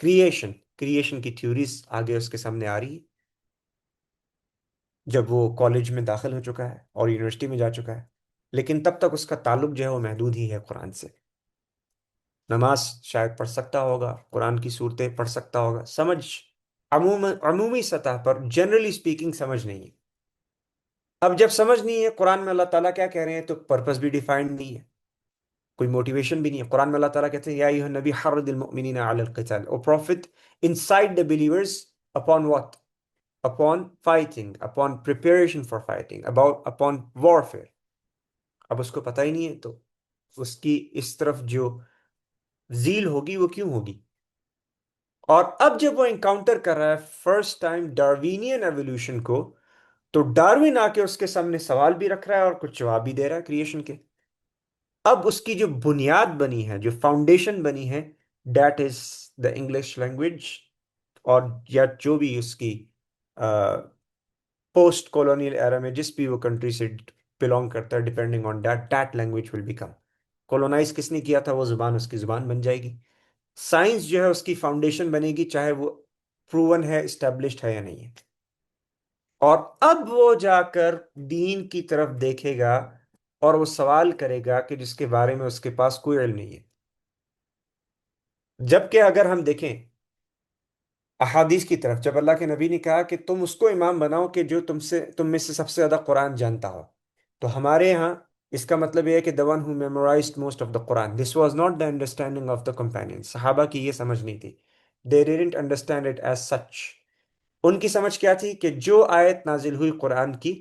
creation کی تھیوریز آگے اس کے سامنے آ رہی ہے. جب وہ کالج میں داخل ہو چکا ہے اور یونیورسٹی میں جا چکا ہے، لیکن تب تک اس کا تعلق جو ہے وہ محدود ہی ہے قرآن سے. نماز شاید پڑھ سکتا ہوگا، قرآن کی صورتیں پڑھ سکتا ہوگا، سمجھ عمومی سطح پر جنرلی سپیکنگ سمجھ نہیں ہے. اب جب سمجھ نہیں ہے، قرآن میں اللہ تعالیٰ کیا کہہ رہے ہیں، تو پرپس بھی ڈیفائنڈ نہیں ہے، کوئی موٹیویشن بھی نہیں ہے. قرآن میں اللہ تعالیٰ کہتے ہیں یا ایھا النبی حرض المؤمنین علی القتال، O prophet incite the believers upon what? Upon fighting, upon preparation for fighting, upon warfare. اب اس کو پتہ ہی نہیں ہے تو اس کی اس طرف جو زیل ہوگی وہ کیوں ہوگی؟ اور اب جب وہ انکاؤنٹر کر رہا ہے فرسٹ ٹائم ڈاروینین ایولیوشن کو، تو ڈاروین آ کے اس کے سامنے سوال بھی رکھ رہا ہے اور کچھ جواب بھی دے رہا ہے کریشن کے. اب اس کی جو بنیاد بنی ہے، جو فاؤنڈیشن بنی ہے، that is the English language, اور یا جو بھی اس کی پوسٹ کولونیل ایرا میں جس بھی وہ کنٹری سے بلونگ کرتا ہے، depending on that language will become. Colonise کس نے کیا تھا، وہ زبان اس کی زبان بن جائے گی. سائنس جو ہے اس کی فاؤنڈیشن بنے گی، چاہے وہ پروون ہے، اسٹیبلشڈ ہے یا نہیں ہے. اور اب وہ جا کر دین کی طرف دیکھے گا اور وہ سوال کرے گا کہ جس کے بارے میں اس کے پاس کوئی علم نہیں ہے. جبکہ اگر ہم دیکھیں احادیث کی طرف، جب اللہ کے نبی نے کہا کہ تم اس کو امام بناؤ کہ جو تم میں سے سب سے زیادہ قرآن جانتا ہو، تو ہمارے ہاں اس کا مطلب یہ ہے کہ the one who memorized most of the Quran. This was not the understanding of the companions. صحابہ کی یہ سمجھ نہیں تھی. They didn't understand it as such. ان کی سمجھ کیا تھی کہ جو آیت نازل ہوئی قرآن کی،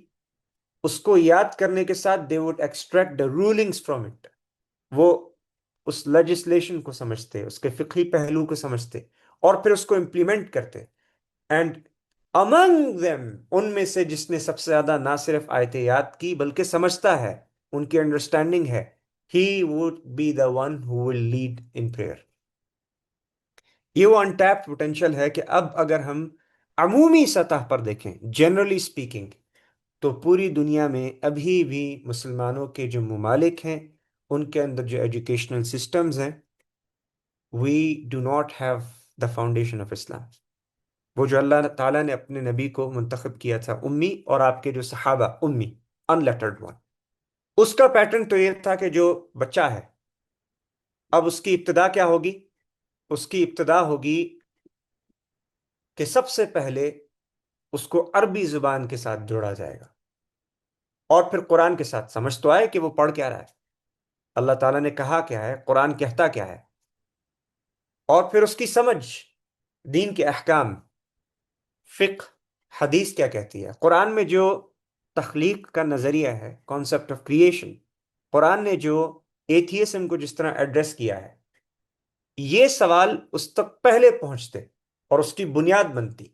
اس کو یاد کرنے کے ساتھ they would extract the rulings from it. وہ اس لیجسلیشن کو سمجھتے، اس کے فقہی پہلو کو سمجھتے اور پھر اس کو امپلیمنٹ کرتے. اینڈ among them، ان میں سے جس نے سب سے زیادہ نہ صرف آیتیں یاد کی بلکہ سمجھتا ہے، ان کی انڈرسٹینڈنگ ہے، he would be the one who will lead in prayer. یہ وہ انٹیپڈ پوٹینشیل ہے کہ اب اگر ہم عمومی سطح پر دیکھیں، جنرلی اسپیکنگ، تو پوری دنیا میں ابھی بھی مسلمانوں کے جو ممالک ہیں، ان کے اندر جو ایجوکیشنل سسٹمز ہیں، we do not have the foundation of Islam. وہ جو اللہ تعالیٰ نے اپنے نبی کو منتخب کیا تھا امی، اور آپ کے جو صحابہ امی، unlettered one، اس کا پیٹرن تو یہ تھا کہ جو بچہ ہے، اب اس کی ابتدا کیا ہوگی؟ اس کی ابتدا ہوگی کہ سب سے پہلے اس کو عربی زبان کے ساتھ جوڑا جائے گا، اور پھر قرآن کے ساتھ. سمجھ تو آئے کہ وہ پڑھ کیا رہا ہے، اللہ تعالیٰ نے کہا کیا ہے، قرآن کہتا کیا ہے، اور پھر اس کی سمجھ دین کے احکام، فقہ، حدیث کیا کہتی ہے. قرآن میں جو تخلیق کا نظریہ ہے، کانسیپٹ آف کریشن، قرآن نے جو ایتھیسم کو جس طرح ایڈریس کیا ہے، یہ سوال اس تک پہلے پہنچتے اور اس کی بنیاد بنتی،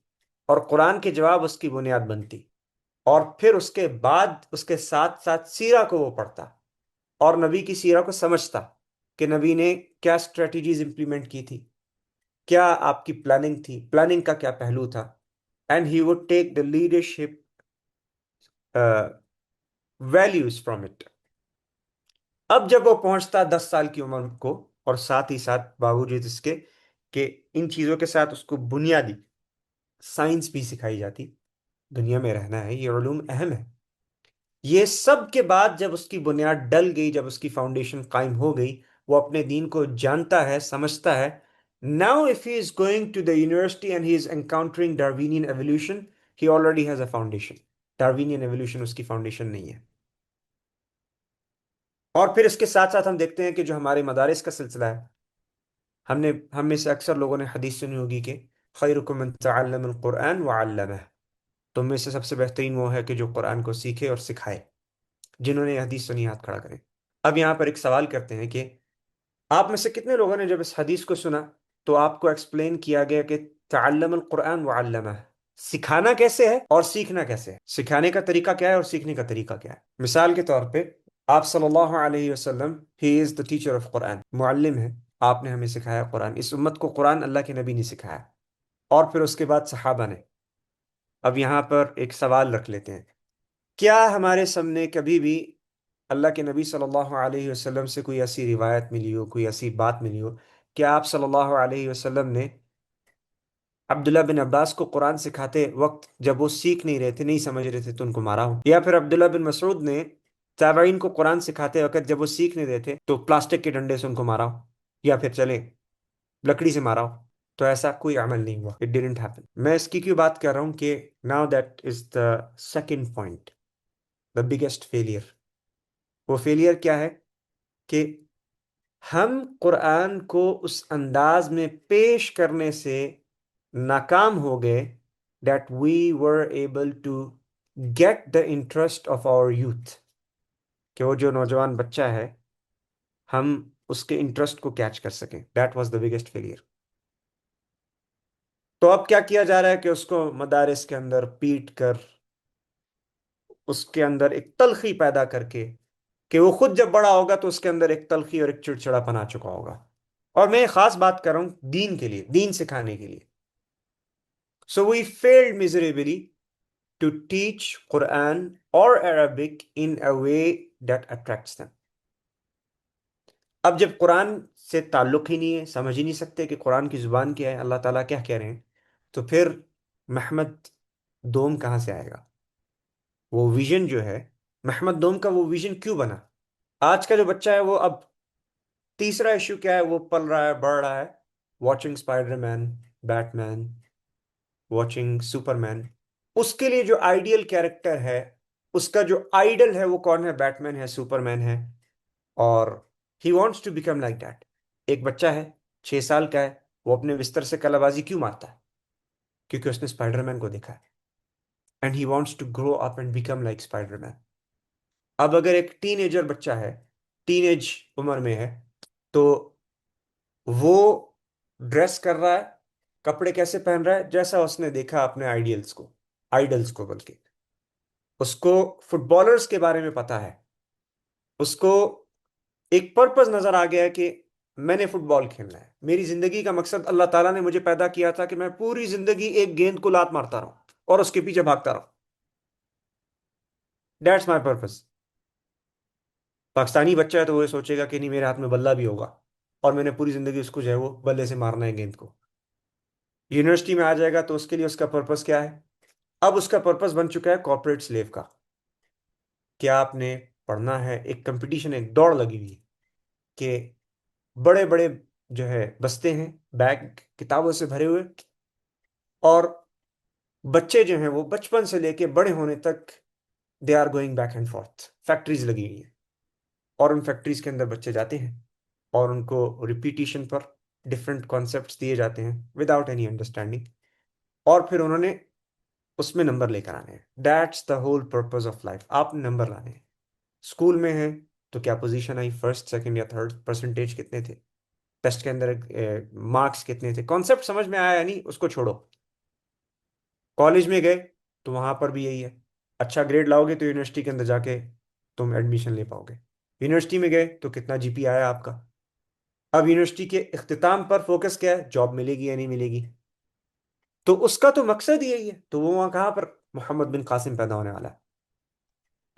اور قرآن کے جواب اس کی بنیاد بنتی، اور پھر اس کے بعد اس کے ساتھ ساتھ سیرہ کو وہ پڑھتا اور نبی کی سیرہ کو سمجھتا کہ نبی نے کیا اسٹریٹجیز امپلیمنٹ کی تھی، کیا آپ کی پلاننگ تھی، پلاننگ کا کیا پہلو تھا. And he would take the leadership values from it. اب جب وہ پہنچتا 10 سال کی عمر کو، اور ساتھ ہی ساتھ باوجود اس کے کہ ان چیزوں کے ساتھ اس کو بنیادی سائنس بھی سکھائی جاتی، دنیا میں رہنا ہے، یہ علوم اہم ہے. یہ سب کے بعد جب اس کی بنیاد ڈل گئی، جب اس کی فاؤنڈیشن قائم ہو گئی، وہ اپنے دین کو جانتا ہے، سمجھتا ہے. Now if he is going to the university and he is encountering Darwinian evolution, he already has a foundation. Darwinian evolution اس کی فاؤنڈیشن نہیں ہے. اور پھر اس کے ساتھ ساتھ ہم دیکھتے ہیں کہ جو ہمارے مدارس کا سلسلہ ہے، ہم میں سے اکثر لوگوں نے حدیث سنی ہوگی کہ خیرکم من تعلم القرآن وعلمہ، تم میں سے سب سے بہترین وہ ہے کہ جو قرآن کو سیکھے اور سکھائے. جنہوں نے یہ حدیث سنی ہاتھ کھڑا کریں. اب یہاں پر ایک سوال کرتے ہیں کہ آپ میں سے کتنے لوگوں نے جب اس حدیث کو سنا تو آپ کو ایکسپلین کیا گیا کہ تعلم القرآن وعلمہ، سکھانا کیسے ہے اور سیکھنا کیسے ہے، سکھانے کا طریقہ کیا ہے اور سیکھنے کا طریقہ کیا ہے. مثال کے طور پہ آپ صلی اللہ علیہ وسلم، ہی از دا ٹیچر آف قرآن، معلم ہے، آپ نے ہمیں سکھایا قرآن. اس امت کو قرآن اللہ کے نبی نے سکھایا، اور پھر اس کے بعد صحابہ نے. اب یہاں پر ایک سوال رکھ لیتے ہیں، کیا ہمارے سامنے کبھی بھی اللہ کے نبی صلی اللہ علیہ وسلم سے کوئی ایسی روایت ملی ہو، کوئی ایسی بات ملی ہو کہ آپ صلی اللہ علیہ وسلم نے عبداللہ بن عباس کو قرآن سکھاتے وقت جب وہ سیکھ نہیں رہے تھے، نہیں سمجھ رہے تھے، تو ان کو مارا ہو. یا پھر عبداللہ بن مسعود نے تابعین کو قرآن سکھاتے وقت جب وہ سیکھ نہیں رہے تھے تو پلاسٹک کے ڈنڈے سے ان کو مارا ہو، یا پھر چلے لکڑی سے مارا ہو. تو ایسا کوئی عمل نہیں ہوا. It didn't happen. میں اس کی کیوں بات کر رہا ہوں کہ now that is the second point, the biggest failure. وہ فیلئر کیا ہے کہ ہم قرآن کو اس انداز میں پیش کرنے سے ناکام ہو گئے that we were able to get the interest of our youth. کہ وہ جو نوجوان بچہ ہے ہم اس کے انٹرسٹ کو کیچ کر سکیں. That was the biggest failure. تو اب کیا کیا جا رہا ہے کہ اس کو مدارس کے اندر پیٹ کر، اس کے اندر ایک تلخی پیدا کر کے، کہ وہ خود جب بڑا ہوگا تو اس کے اندر ایک تلخی اور ایک چڑچڑا پن آ چکا ہوگا. اور میں خاص بات کر رہا ہوں دین کے لیے، دین سکھانے کے لیے. So we failed miserably to teach Quran or Arabic in a way that attracts them. اب جب قرآن سے تعلق ہی نہیں ہے، سمجھ ہی نہیں سکتے کہ قرآن کی زبان کیا ہے، اللہ تعالیٰ کیا کہہ رہے ہیں، تو پھر محمد دوم کہاں سے آئے گا؟ وہ ویژن جو ہے محمد دوم کا، وہ ویژن کیوں بنا؟ آج کا جو بچہ ہے وہ اب تیسرا ایشو کیا ہے، وہ پل رہا ہے، بڑھ رہا ہے، واچنگ اسپائڈر مین، بیٹ مین، واچنگ سپر مین. اس کے لیے جو آئیڈیل کیریکٹر ہے، اس کا جو آئیڈل ہے، وہ کون ہے؟ بیٹ مین ہے، سپر مین ہے. اور he wants to become like that. ایک بچہ ہے 6 سال کا ہے، وہ اپنے بستر سے کلا بازی کیوں مارتا ہے؟ کیونکہ اس نے اسپائڈر مین کو دیکھا ہے. And he wants to grow up and become like Spider Man. اب اگر ایک ٹین ایجر بچہ ہے، ٹین ایج عمر میں ہے، تو وہ ڈریس کر رہا ہے، کپڑے کیسے پہن رہا ہے؟ جیسا اس نے دیکھا اپنے آئیڈلز کو. بلکہ اس کو فٹ بالرز کے بارے میں پتا ہے، اس کو ایک پرپز نظر آ گیا ہے کہ میں نے فٹ بال کھیلنا ہے. میری زندگی کا مقصد، اللہ تعالیٰ نے مجھے پیدا کیا تھا کہ میں پوری زندگی ایک گیند کو لات مارتا رہوں اور اس کے پیچھے بھاگتا رہوں. That's my purpose. پاکستانی بچہ ہے تو وہ سوچے گا کہ نہیں، میرے ہاتھ میں بلہ بھی ہوگا اور میں نے پوری زندگی اس کو جو ہے وہ بلے سے مارنا ہے، گیند کو. یونیورسٹی میں آ جائے گا تو اس کے لیے اس کا پرپز کیا ہے؟ اب اس کا پرپز بن چکا ہے کارپوریٹ سلیو کا. کیا آپ نے پڑھنا ہے؟ ایک کمپٹیشن، ایک دوڑ لگی ہوئی کہ بڑے بڑے جو ہے بستے ہیں بیگ کتابوں سے بھرے ہوئے، اور بچے جو ہیں وہ بچپن سے لے کے بڑے ہونے تک they are going back and forth. Factories لگی ہوئی ہیں اور ان فیکٹریز کے اندر بچے جاتے ہیں اور ان کو ریپیٹیشن پر ڈفرینٹ کانسیپٹس دیے جاتے ہیں وداؤٹ اینی انڈرسٹینڈنگ، اور پھر انہوں نے اس میں نمبر لے کر آنے ہیں. That's the whole purpose of life. آپ نے نمبر لانے ہیں. اسکول میں ہیں تو کیا پوزیشن آئی، فرسٹ، سیکنڈ یا تھرڈ، پرسنٹیج کتنے تھے، ٹیسٹ کے اندر مارکس کتنے تھے، کانسیپٹ سمجھ میں آیا یا نہیں، اس کو چھوڑو. کالج میں گئے تو وہاں پر بھی یہی ہے. اچھا گریڈ لاؤ گے تو یونیورسٹی کے اندر جا کے تم ایڈمیشن لے پاؤ گے. یونیورسٹی میں گئے تو کتنا جی پی آیا آپ کا. اب یونیورسٹی کے اختتام پر فوکس کیا ہے؟ جاب ملے گی یا نہیں ملے گی. تو اس کا تو مقصد یہی ہے. تو وہ وہاں کہاں پر محمد بن قاسم پیدا ہونے والا ہے.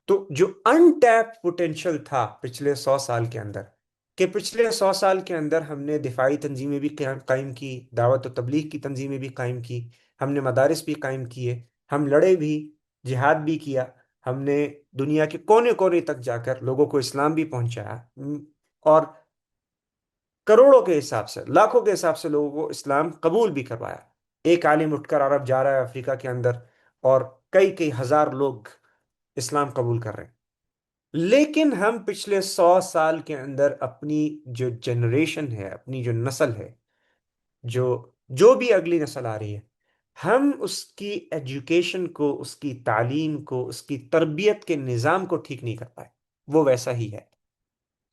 تو جو انٹیپ پوٹینشل تھا پچھلے 100 سال کے اندر، کہ پچھلے 100 سال کے اندر ہم نے دفاعی تنظیمیں بھی قائم کی، دعوت و تبلیغ کی تنظیمیں بھی قائم کی، ہم نے مدارس بھی قائم کیے، ہم لڑے بھی، جہاد بھی کیا، ہم نے دنیا کے کونے کونے تک جا کر لوگوں کو اسلام بھی پہنچایا، اور کروڑوں کے حساب سے، لاکھوں کے حساب سے لوگوں کو اسلام قبول بھی کروایا. ایک عالم اٹھ کر عرب جا رہا ہے افریقہ کے اندر اور کئی کئی ہزار لوگ اسلام قبول کر رہے ہیں. لیکن ہم پچھلے 100 سال کے اندر اپنی جو جنریشن ہے، اپنی جو نسل ہے، جو بھی اگلی نسل آ رہی ہے، ہم اس کی ایجوکیشن کو، اس کی تعلیم کو، اس کی تربیت کے نظام کو ٹھیک نہیں کر پائے. وہ ویسا ہی ہے.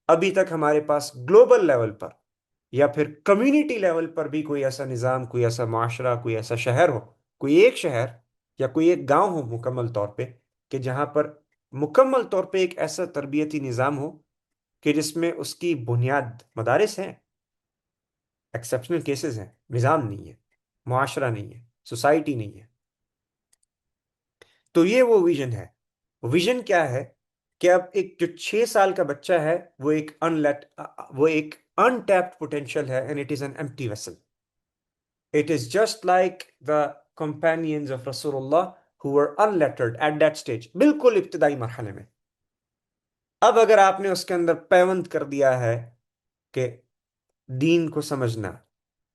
ابھی تک ہمارے پاس گلوبل لیول پر یا پھر کمیونٹی لیول پر بھی کوئی ایسا نظام، کوئی ایسا معاشرہ، کوئی ایسا شہر ہو، کوئی ایک شہر یا کوئی ایک گاؤں ہو مکمل طور پہ، کہ جہاں پر مکمل طور پہ ایک ایسا تربیتی نظام ہو کہ جس میں اس کی بنیاد مدارس ہیں. ایکسیپشنل کیسز ہیں، نظام نہیں ہے، معاشرہ نہیں ہے، سوسائٹی نہیں ہے. تو یہ وہ ویژن ہے. ویژن کیا ہے کہ اب ایک جو 6 سال کا بچہ ہے وہ ایک انٹیپڈ پوٹینشیل ہے، and it is an empty vessel. It is just like the companions of Rasulullah who were unlettered at that stage, بالکل ابتدائی مرحلے میں. اب اگر آپ نے اس کے اندر پیوند کر دیا ہے کہ دین کو سمجھنا،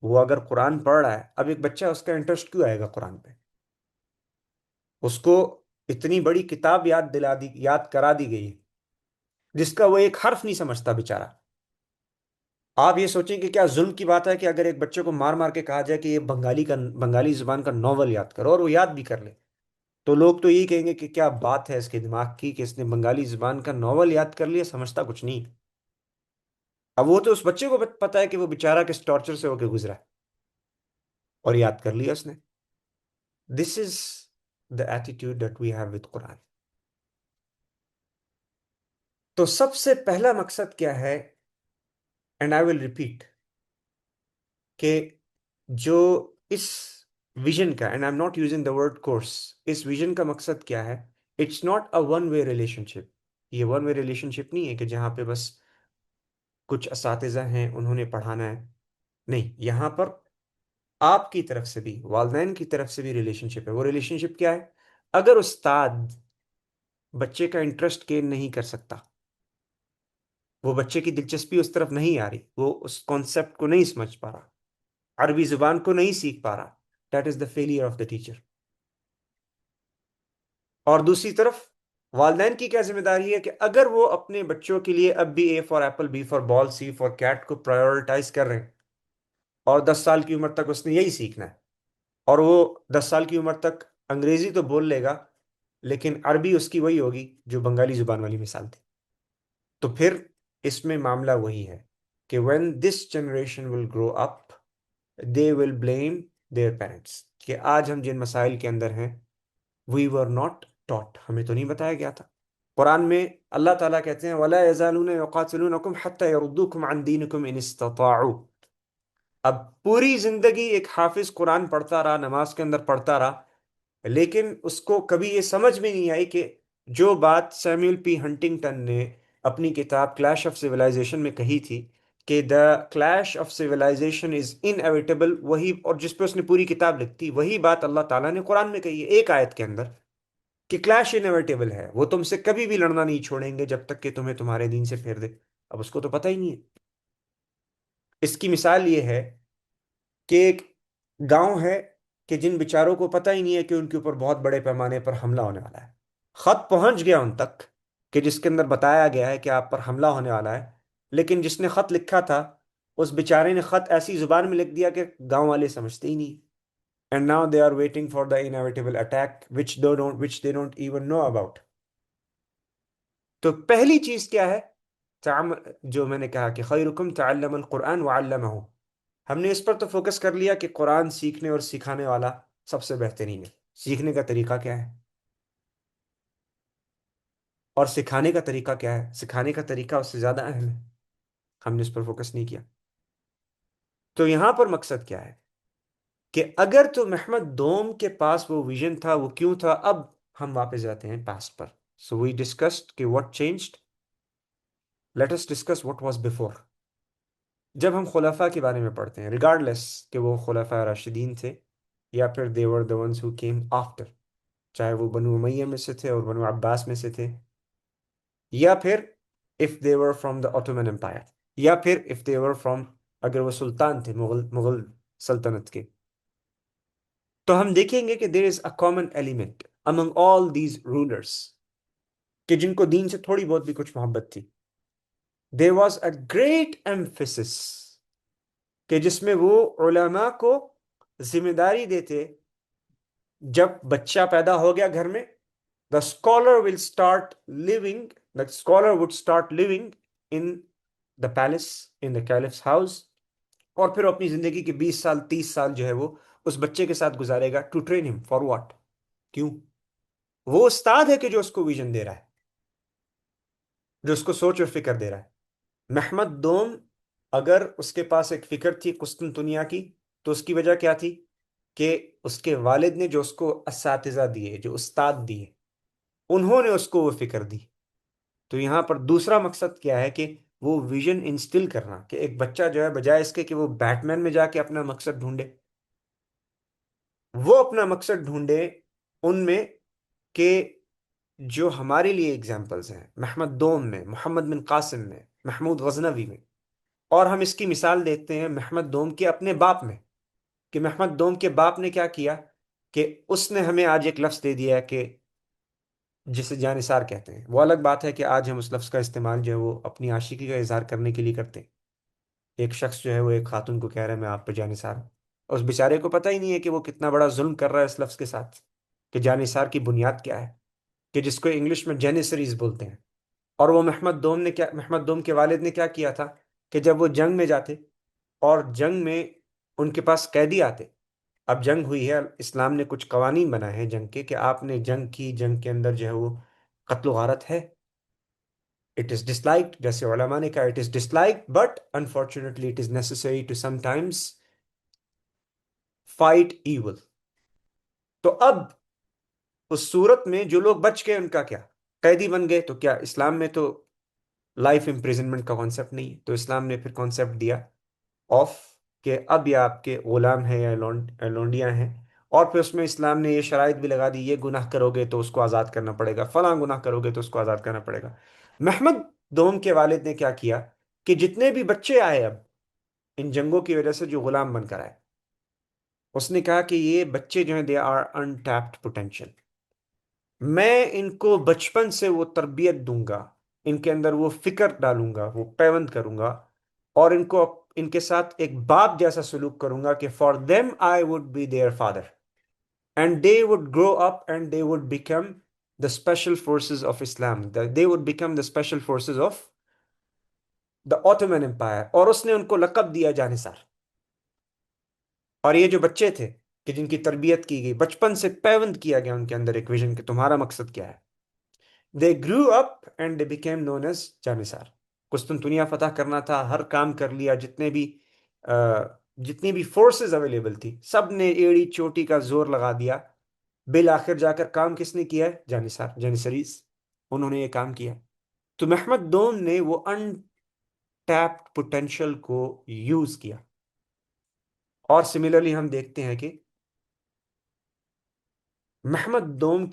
وہ اگر قرآن پڑھ رہا ہے، اب ایک بچہ اس کا انٹرسٹ کیوں آئے گا قرآن پہ؟ اس کو اتنی بڑی کتاب یاد کرا دی گئی ہے جس کا وہ ایک حرف نہیں سمجھتا بیچارہ. آپ یہ سوچیں کہ کیا ظلم کی بات ہے کہ اگر ایک بچے کو مار مار کے کہا جائے کہ یہ بنگالی زبان کا ناول یاد کرو، اور وہ یاد بھی کر لے، تو لوگ تو یہی کہیں گے کہ کیا بات ہے اس کے دماغ کی کہ اس نے بنگالی زبان کا ناول یاد کر لیا، سمجھتا کچھ نہیں. اب وہ تو اس بچے کو پتا ہے کہ وہ بیچارہ کس ٹارچر سے ہو کے گزرا ہے، اور یاد کر لیا اس نے. This is the attitude that we have with قرآن. تو سب سے پہلا مقصد کیا ہے؟ اینڈ آئی ول ریپیٹ کہ جو اس ویژن کا، and I am not using the word course, اس ویژن کا مقصد کیا ہے؟ It's not a one way relationship. یہ ون وے ریلیشن شپ نہیں ہے کہ جہاں پہ بس کچھ اساتذہ ہیں انہوں نے پڑھانا ہے. نہیں، یہاں پر آپ کی طرف سے بھی، والدین کی طرف سے بھی ریلیشن شپ ہے. وہ ریلیشن شپ کیا ہے؟ اگر استاد بچے کا انٹرسٹ گین نہیں کر سکتا، وہ بچے کی دلچسپی اس طرف نہیں آ رہی، وہ اس کانسیپٹ کو نہیں سمجھ پا رہا، عربی زبان کو نہیں سیکھ پا رہا، that is the failure of the teacher. اور دوسری طرف والدین کی کیا ذمہ داری ہے کہ اگر وہ اپنے بچوں کے لیے اب بھی A for apple, B for ball, C for cat کو پرائیورٹائز کر رہے ہیں، اور 10 سال کی عمر تک اس نے یہی سیکھنا ہے، اور وہ 10 سال کی عمر تک انگریزی تو بول لے گا لیکن عربی اس کی وہی ہوگی جو بنگالی زبان والی مثال تھی، تو پھر اس میں معاملہ وہی ہے کہ when this generation will grow up they will blame their parents کہ آج ہم جن مسائل کے اندر ہیں we were not taught، ہمیں تو نہیں بتایا گیا تھا. قرآن میں اللہ تعالیٰ کہتے ہیں وَلَا يَزَالُونَ يُقَاتِلُونَكُمْ حَتَّى يَرُدُّوكُمْ عَنْ دِينِكُمْ إِنِ اسْتَطَاعُوا. اب پوری زندگی ایک حافظ قرآن پڑھتا رہا، نماز کے اندر پڑھتا رہا، لیکن اس کو کبھی یہ سمجھ میں نہیں آئی کہ جو بات سیموئل پی ہنٹنگٹن نے اپنی کتاب کلیش آف سویلائزیشن میں کہی تھی کہ the clash of civilisation is inevitable, وہی، اور جس پہ اس نے پوری کتاب لکھی، وہی بات اللہ تعالیٰ نے قرآن میں کہی ہے ایک آیت کے اندر کہ کلیش انیویٹیبل ہے، وہ تم سے کبھی بھی لڑنا نہیں چھوڑیں گے جب تک کہ تمہیں تمہارے دین سے پھیر دے. اب اس کو تو پتہ ہی نہیں ہے. اس کی مثال یہ ہے کہ ایک گاؤں ہے کہ جن بیچاروں کو پتہ ہی نہیں ہے کہ ان کے اوپر بہت بڑے پیمانے پر حملہ ہونے والا ہے. خط پہنچ گیا ان تک کہ جس کے اندر بتایا گیا ہے کہ آپ پر حملہ ہونے والا ہے، لیکن جس نے خط لکھا تھا اس بیچارے نے خط ایسی زبان میں لکھ دیا کہ گاؤں والے سمجھتے ہی نہیں. And now they are waiting for the inevitable attack which they don't even know about. تو پہلی چیز کیا ہے؟ جو میں نے کہا کہ خیرکم تعلم القرآن وعلمہ، ہم نے اس پر تو فوکس کر لیا کہ قرآن سیکھنے اور سکھانے والا سب سے بہترین ہے. سیکھنے کا طریقہ کیا ہے اور سکھانے کا طریقہ کیا ہے؟ سکھانے کا طریقہ اس سے زیادہ اہم ہے، ہم نے اس پر فوکس نہیں کیا. تو یہاں پر مقصد کیا ہے کہ اگر تو محمد دوم کے پاس وہ ویژن تھا، وہ کیوں تھا؟ اب ہم واپس جاتے ہیں پاسٹ پر. سو وی ڈسکسڈ کہ what changed, let us discuss what was before. جب ہم خلفاء کے بارے میں پڑھتے ہیں، ریگارڈلیس کہ وہ خلفاء راشدین تھے یا پھر they were the ones who came after، چاہے وہ بنو امیہ میں سے تھے اور بنو عباس میں سے تھے، یا پھر if they were from the Ottoman Empire، یا پھر if they were from، اگر وہ سلطان تھے مغل سلطنت کے، تو ہم دیکھیں گے کہ there is a common element among all these rulers کہ جن کو دین سے تھوڑی بہت بھی کچھ محبت تھی. there was a great emphasis کہ جس میں وہ علماء کو ذمہ داری دیتے، جب بچہ پیدا ہو گیا گھر میں، the scholar will start living the scholar would start living in the palace in the caliph's house، اور پھر اپنی زندگی کے 20 سال 30 سال جو ہے وہ اس بچے کے ساتھ گزارے گا to train him for what؟ کیوں؟ وہ استاد ہے کہ جو اس کو ویژن دے رہا ہے، جو اس کو سوچ اور فکر دے رہا ہے. محمد دوم اگر اس کے پاس ایک فکر تھی قسطنطنیہ کی، تو اس کی وجہ کیا تھی کہ اس کے والد نے جو اس کو اساتذہ دیے، جو استاد دیے، انہوں نے اس کو وہ فکر دی. تو یہاں پر دوسرا مقصد کیا ہے کہ وہ ویژن انسٹل کرنا، کہ ایک بچہ جو ہے بجائے اس کے کہ وہ بیٹ مین میں جا کے اپنا مقصد ڈھونڈے، وہ اپنا مقصد ڈھونڈے ان میں کہ جو ہمارے لیے اگزامپلز ہیں، محمد دوم میں، محمد بن قاسم میں، محمود غزنوی میں، اور ہم اس کی مثال دیکھتے ہیں محمد دوم کے اپنے باپ میں، کہ محمد دوم کے باپ نے کیا کیا کہ اس نے ہمیں آج ایک لفظ دے دیا کہ جسے جانثار کہتے ہیں. وہ الگ بات ہے کہ آج ہم اس لفظ کا استعمال جو ہے وہ اپنی عاشقی کا اظہار کرنے کے لیے کرتے ہیں. ایک شخص جو ہے وہ ایک خاتون کو کہہ رہا ہے میں آپ پہ جانثار ہوں، اور اس بیچارے کو پتہ ہی نہیں ہے کہ وہ کتنا بڑا ظلم کر رہا ہے اس لفظ کے ساتھ، کہ جانثار کی بنیاد کیا ہے، کہ جس کو انگلش میں جینیسریز بولتے ہیں. اور وہ محمد دوم کے والد نے کیا کیا تھا کہ جب وہ جنگ میں جاتے اور جنگ میں ان کے پاس قیدی آتے، اب جنگ ہوئی ہے، اسلام نے کچھ قوانین بنائے ہیں جنگ کے کہ آپ نے جنگ کی، جنگ کے اندر جو ہے وہ قتل و غارت ہے، اٹ از ڈس لائک، جیسے علماء نے کہا it is dislike but unfortunately it is necessary to sometimes fight evil. تو اب اس صورت میں جو لوگ بچ گئے ان کا کیا، قیدی بن گئے، تو کیا اسلام میں تو لائف امپریزنمنٹ کا کانسیپٹ نہیں ہے، تو اسلام نے پھر کانسیپٹ دیا آف کہ اب یہ آپ کے غلام ہیں یا لونڈیاں ہیں، اور پھر اس میں اسلام نے یہ شرائط بھی لگا دی، یہ گناہ کرو گے تو اس کو آزاد کرنا پڑے گا، فلاں گناہ کرو گے تو اس کو آزاد کرنا پڑے گا. محمد دوم کے والد نے کیا کیا کہ جتنے بھی بچے آئے اب ان جنگوں کی وجہ سے جو غلام بن کر آئے، اس نے کہا کہ یہ بچے جو ہیں دے آر انٹیپڈ پوٹینشیل، میں ان کو بچپن سے وہ تربیت دوں گا، ان کے اندر وہ فکر ڈالوں گا، وہ پیوند کروں گا، اور ان کے ساتھ ایک باپ جیسا سلوک کروں گا کہ for them I would be their father and they would grow up and they would become the special forces of Islam, they would become the special forces of the ottoman empire. اور اس نے ان کو لقب دیا جانثار. اور یہ جو بچے تھے کہ جن کی تربیت کی گئی، بچپن سے پیوند کیا گیا ان کے اندر ایک ویژن کہ تمہارا مقصد کیا ہے، they grew up and they became known as جانثار. قسطنطنیہ فتح کرنا تھا، ہر کام کر لیا، جتنی بھی فورسز اویلیبل تھی سب نے ایڑی چوٹی کا زور لگا دیا. بالآخر جا کر کام کس نے کیا ہے؟ جانثار، جانثریز، انہوں نے یہ کام کیا. تو محمد دوم نے وہ ان ٹیپڈ پوٹینشل کو یوز کیا. اور سملرلی ہم دیکھتے ہیں کہ محمد دوم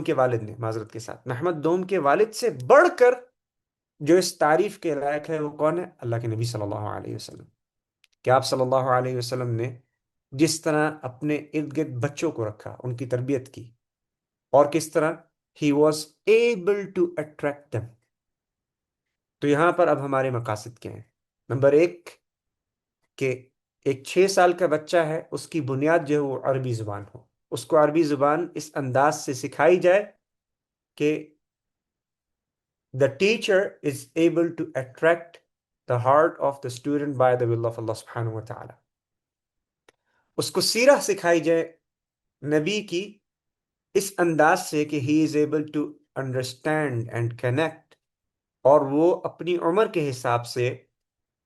کے والد نے، معذرت کے ساتھ، محمد دوم کے والد سے بڑھ کر جو اس تعریف کے لائق ہے وہ کون ہے؟ اللہ کے نبی صلی اللہ علیہ وسلم. کہ آپ صلی اللہ علیہ وسلم نے جس طرح اپنے ارد گرد بچوں کو رکھا، ان کی تربیت کی، اور کس طرح he was able to attract them. تو یہاں پر اب ہمارے مقاصد کیا ہیں؟ نمبر ایک، کہ ایک 6 سال کا بچہ ہے، اس کی بنیاد جو ہے وہ عربی زبان ہو، اس کو عربی زبان اس انداز سے سکھائی جائے کہ the teacher is able to attract the heart of the student by the will of Allah subhanahu wa ta'ala. اس کو سیرہ سکھائی جائے نبی کی اس انداز سے کہ he is able to understand and connect، اور وہ اپنی عمر کے حساب سے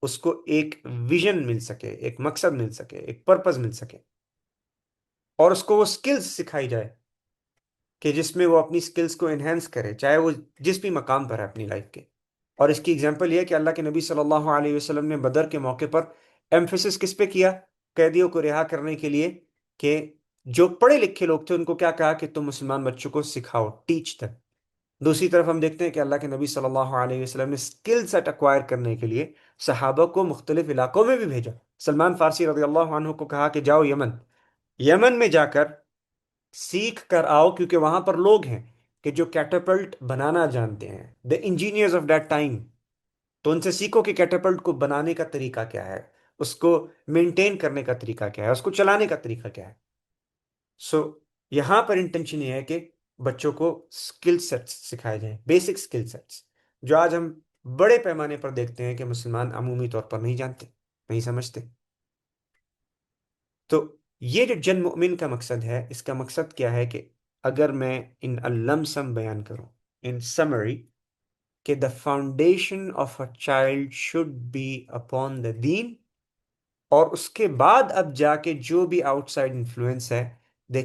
اس کو ایک ویژن مل سکے، ایک مقصد مل سکے، ایک پرپز مل سکے، اور اس کو وہ سکلز سکھائی جائے کہ جس میں وہ اپنی سکلز کو انہینس کرے، چاہے وہ جس بھی مقام پر ہے اپنی لائف کے. اور اس کی اگزامپل یہ ہے کہ اللہ کے نبی صلی اللہ علیہ وسلم نے بدر کے موقع پر ایمفیسس کس پہ کیا؟ قیدیوں کو رہا کرنے کے لیے، کہ جو پڑھے لکھے لوگ تھے ان کو کیا کہا کہ تم مسلمان بچوں کو سکھاؤ، ٹیچ them. دوسری طرف ہم دیکھتے ہیں کہ اللہ کے نبی صلی اللہ علیہ وسلم نے اسکل سیٹ ایکوائر کرنے کے لیے صحابہ کو مختلف علاقوں میں بھی بھیجا. سلمان فارسی رضی اللہ عنہ کو کہا کہ جاؤ یمن میں جا کر سیکھ کر آؤ، کیونکہ وہاں پر لوگ ہیں کہ جو کیٹاپلٹ بنانا جانتے ہیں، دا انجینئرز آف دیٹ ٹائم. تو ان سے سیکھو کہ کیٹاپلٹ کو بنانے کا طریقہ کیا ہے، اس کو مینٹین کرنے کا طریقہ کیا ہے، اس کو چلانے کا طریقہ کیا ہے. سو یہاں پر انٹینشن یہ ہے کہ بچوں کو اسکل سیٹس سکھائے جائیں، بیسک اسکل سیٹس، جو آج ہم بڑے پیمانے پر دیکھتے ہیں کہ مسلمان عمومی طور پر نہیں جانتے، نہیں سمجھتے. تو یہ جو جن مؤمن کا مقصد ہے، اس کا مقصد کیا ہے کہ اگر میں ان اللمسم بیان کروں، ان سمری، کہ the foundation of a child should be upon the دین، اور اس کے بعد اب جا کے جو بھی آؤٹ سائڈ انفلوئنس ہے they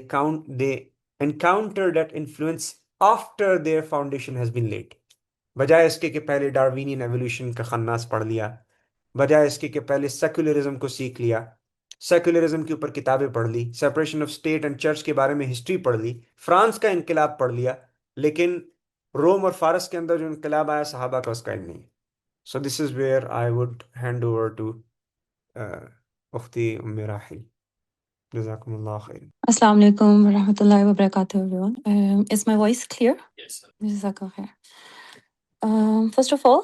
encounter that influence after their foundation has been laid, بجائے اس کے کہ پہلے ڈارونین ایولیوشن کا خناس پڑھ لیا، بجائے اس کے کہ پہلے سیکولرزم کو سیکھ لیا. سیکولرزم کے اوپر کتابیں پڑھ لی، separation of state and church کے بارے میں ہسٹری پڑھ لی، فرانس کا انقلاب پڑھ لیا، لیکن روم اور فارس کے اندر جو انقلاب آیا صحابہ کا اس کا علم نہیں. So this is where I would hand over to اختی ام راحل. جزاکم اللہ خیر. السلام علیکم ورحمۃ اللہ وبرکاتہ everyone. Is my voice clear? Yes, sir. جزاک اللہ خیر. First of all,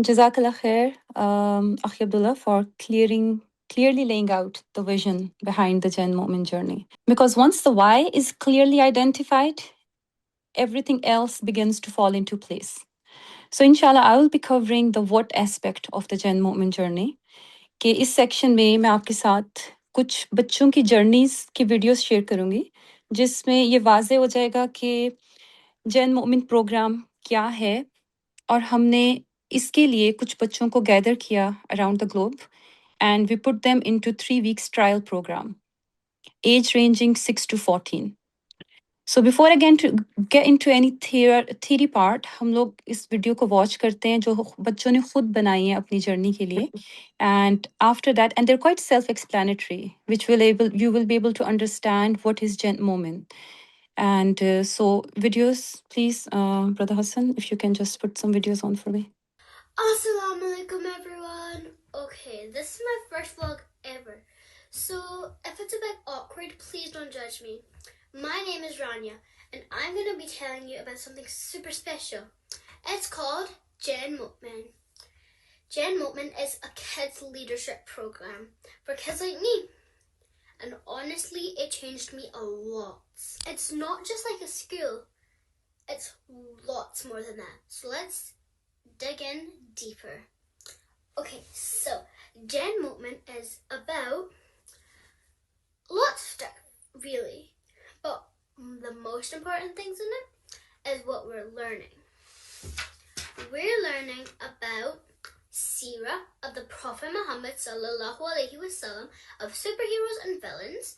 جزاک اللہ خیر Akhi Abdullah for clearly laying out the vision behind the Gen Moment journey. Because once the why is clearly identified, everything else begins to fall into place. So inshallah, I will be covering the what aspect of the Gen Moment journey. کہ اس section میں آپ کے ساتھ کچھ بچوں کی journeys کی videos share کروں گی، جس میں یہ واضح ہو جائے گا کہ جین مومنٹ پروگرام کیا ہے، اور ہم نے اس کے لیے کچھ بچوں کو گیدر کیا around the globe and we put them into 3 weeks trial programme, age ranging 6 to 14. So before again to get into any theory part, ہم لوگ اس ویڈیو کو واچ کرتے ہیں جو بچوں نے خود بنائی ہیں اپنی جرنی کے لیے. And after that, and there quite self explanatory which you will be able to understand what is gene moment. And so videos please brother Hasan if you can just put some videos on for me. Assalamu alaikum everyone. Okay, this is my first vlog ever. So if it's a bit awkward, please don't judge me. My name is Rania and I'm going to be telling you about something super special. It's called Gen Movement. Gen Movement is a kids leadership program for kids like me. And honestly, it changed me a lot. It's not just like a school. It's lots more than that. So let's dig in deeper. Okay, so Gen Movement is about lots of stuff, really. But the most important things in it is what we're learning. We're learning about Seerah of the Prophet Muhammad sallallahu alaihi wasallam, of superheroes and villains.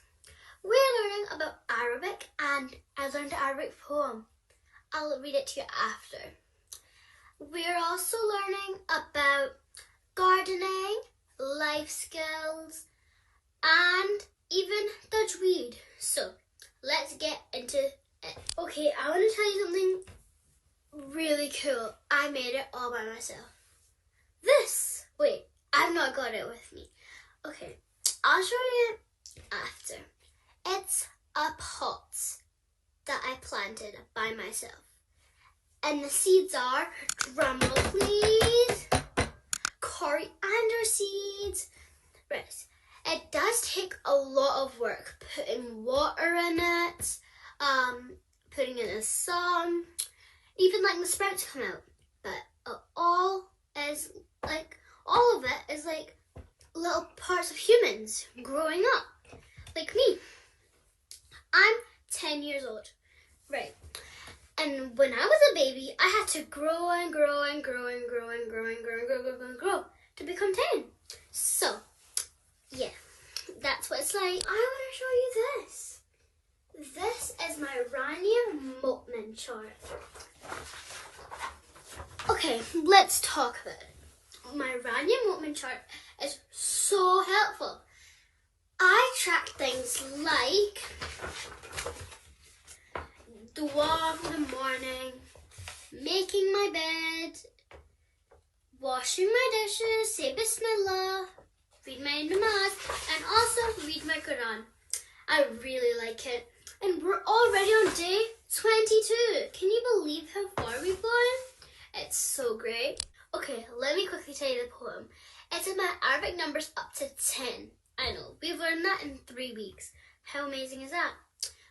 We're learning about Arabic, and I learned an Arabic poem. I'll read it to you after. We're also learning about gardening, life skills, and even tajweed. So let's get into it. Okay, I want to tell you something really cool. I made it all by myself. Wait, I've not got it with me. Okay, I'll show you it after. It's a pot that I planted by myself. And the seeds are, drumroll please, coriander seeds. Right. It does take a lot of work, putting water in it, putting it in the sun, even letting the sprouts come out. But all of it is like little parts of humans growing up, like me. I'm 10 years old, right? And when I was a baby, I had to grow and grow and grow and grow and grow and grow and grow and grow to become 10. So, yeah, that's what it's like. I want to show you this. This is my Rania Motman chart. Okay, let's talk about it. My Rania Motman chart is so helpful. I track things like dua in the morning, making my bed, washing my dishes, say Bismillah, read my namaz, and also read my Quran. I really like it. And we're already on day 22. Can you believe how far we've gone? It's so great. Okay, let me quickly tell you the poem. It's about Arabic numbers up to 10. I know, we've learned that in 3 weeks. How amazing is that?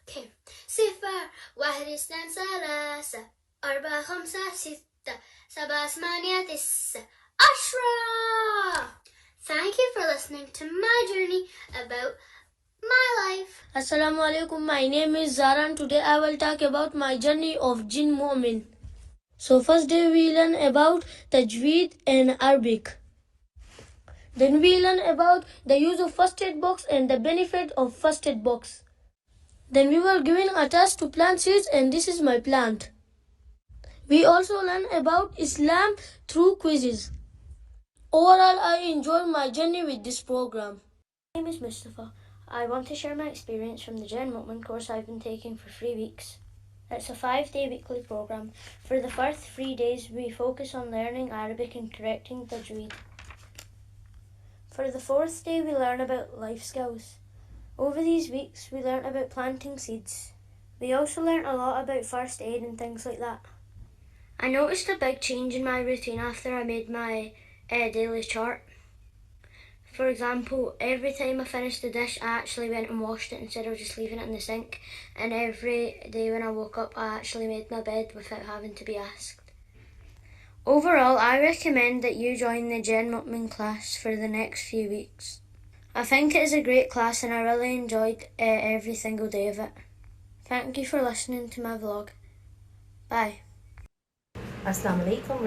Okay. صفر واحد اثنان ثلاثة أربعة خمسة ستة سبعة ثمانية تسعة 10. Thank you for listening to my journey about my life. Assalamu alaikum. My name is Zara and today I will talk about my journey of Jinn Mu'min. So first day we learn about Tajweed and Arabic. Then we learn about the use of first aid box and the benefit of first aid box. Then we were given a task to plant seeds and this is my plant. We also learn about Islam through quizzes. Overall, I enjoyed my journey with this program. My name is Mustafa. I want to share my experience from the Jen Motman course I've been taking for 3 weeks. It's a 5-day weekly programme. For the first 3 days, we focus on learning Arabic and correcting tajweed. For the 4th day, we learn about life skills. Over these weeks, we learnt about planting seeds. We also learnt a lot about first aid and things like that. I noticed a big change in my routine after I made my daily chart. For example, every time I finished the dish, I actually went and washed it instead of just leaving it in the sink. And every day when I woke up, I actually made my bed without having to be asked. Overall, I recommend that you join the Jen Mutman class for the next few weeks. I think it is a great class and I really enjoyed every single day of it. Thank you for listening to my vlog. Bye. Assalamu alaikum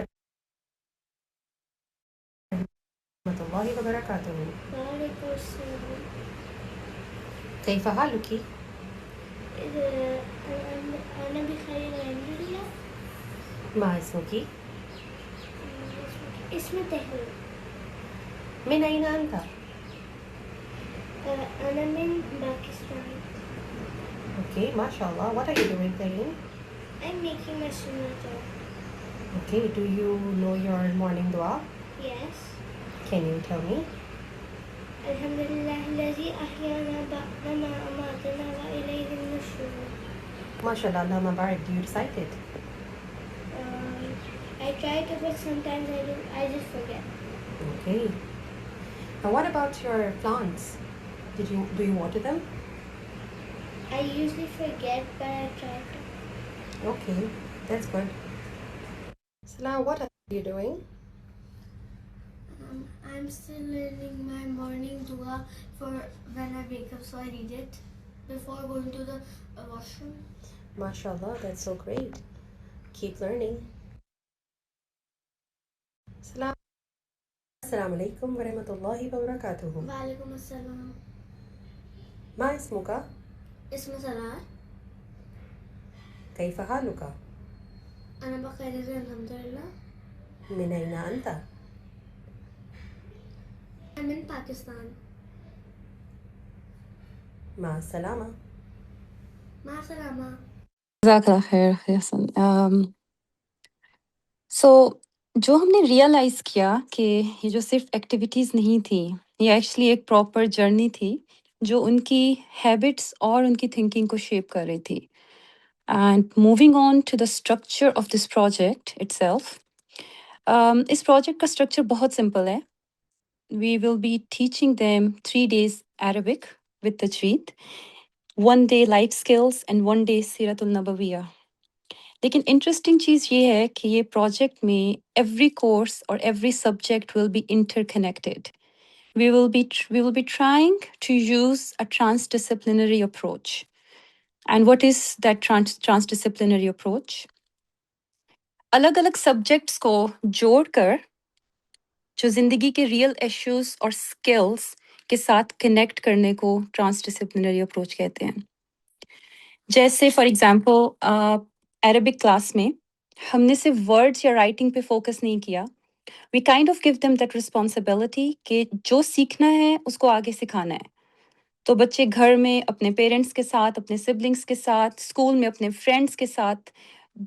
warahmatullahi wabarakatuh. كيف حالك؟ أنا بخير الحمد لله. ما اسمك؟ اسمي تهوي. من أين أنت؟ أنا من Pakistan. Okay, mashallah. What are you doing playing? I'm making my sunnah. Okay, do you know your morning dua? Yes. Can you tell me? Alhamdulillah الذي أحيانا بعدما أماتنا وإليه النشور. Mashallah, Allah Mubarak. Do you recite it? I try to, but sometimes I just forget. Okay. Now, what about your plants? Do you water them? I usually forget, but I try to. Okay, that's good. So now, what are you doing? I'm still learning my morning dua for when I wake up, so I read it before going to the washroom. Mashallah, that's so great. Keep learning. Assalamu alaikum warahmatullahi wabarakatuh. Wa alaikum assalam. ما اسمك؟ اسمي سراج. كيف حالك؟ أنا بخير الحمد لله. من أين أنت؟ I'm in Pakistan. مع السلامة. مع السلامة. جزاkallah khair Hasan. So جو ہم نے ریئلائز کیا کہ یہ جو صرف ایکٹیویٹیز نہیں تھی، یہ ایکچولی ایک پراپر جرنی تھی جو ان کی ہیبٹس اور ان کی تھنکنگ کو شیپ کر رہی تھی. And moving on to the structure of this project itself, اس پروجیکٹ کا اسٹرکچر بہت سمپل ہے. We will be teaching them 3 days Arabic with tajweed, 1 day life skills and 1 day سیرت النبویہ. لیکن انٹرسٹنگ چیز یہ ہے کہ یہ پروجیکٹ میں ایوری کورس اور every subject will be inter connected. We will be trying to use a transdisciplinary approach. And what is that transdisciplinary approach? الگ الگ سبجیکٹس کو جوڑ کر جو زندگی کے ریئل ایشوز اور اسکلس کے ساتھ کنیکٹ کرنے کو ٹرانسڈسپلنری اپروچ کہتے ہیں. جیسے فار ایگزامپل عربک کلاس میں ہم نے صرف ورڈس یا رائٹنگ پہ فوکس نہیں کیا. We kind of gave them that responsibility کہ جو سیکھنا ہے اس کو آگے سکھانا ہے. تو بچے گھر میں اپنے پیرنٹس کے ساتھ، اپنے سبلنگس کے ساتھ، اسکول میں اپنے فرینڈس کے ساتھ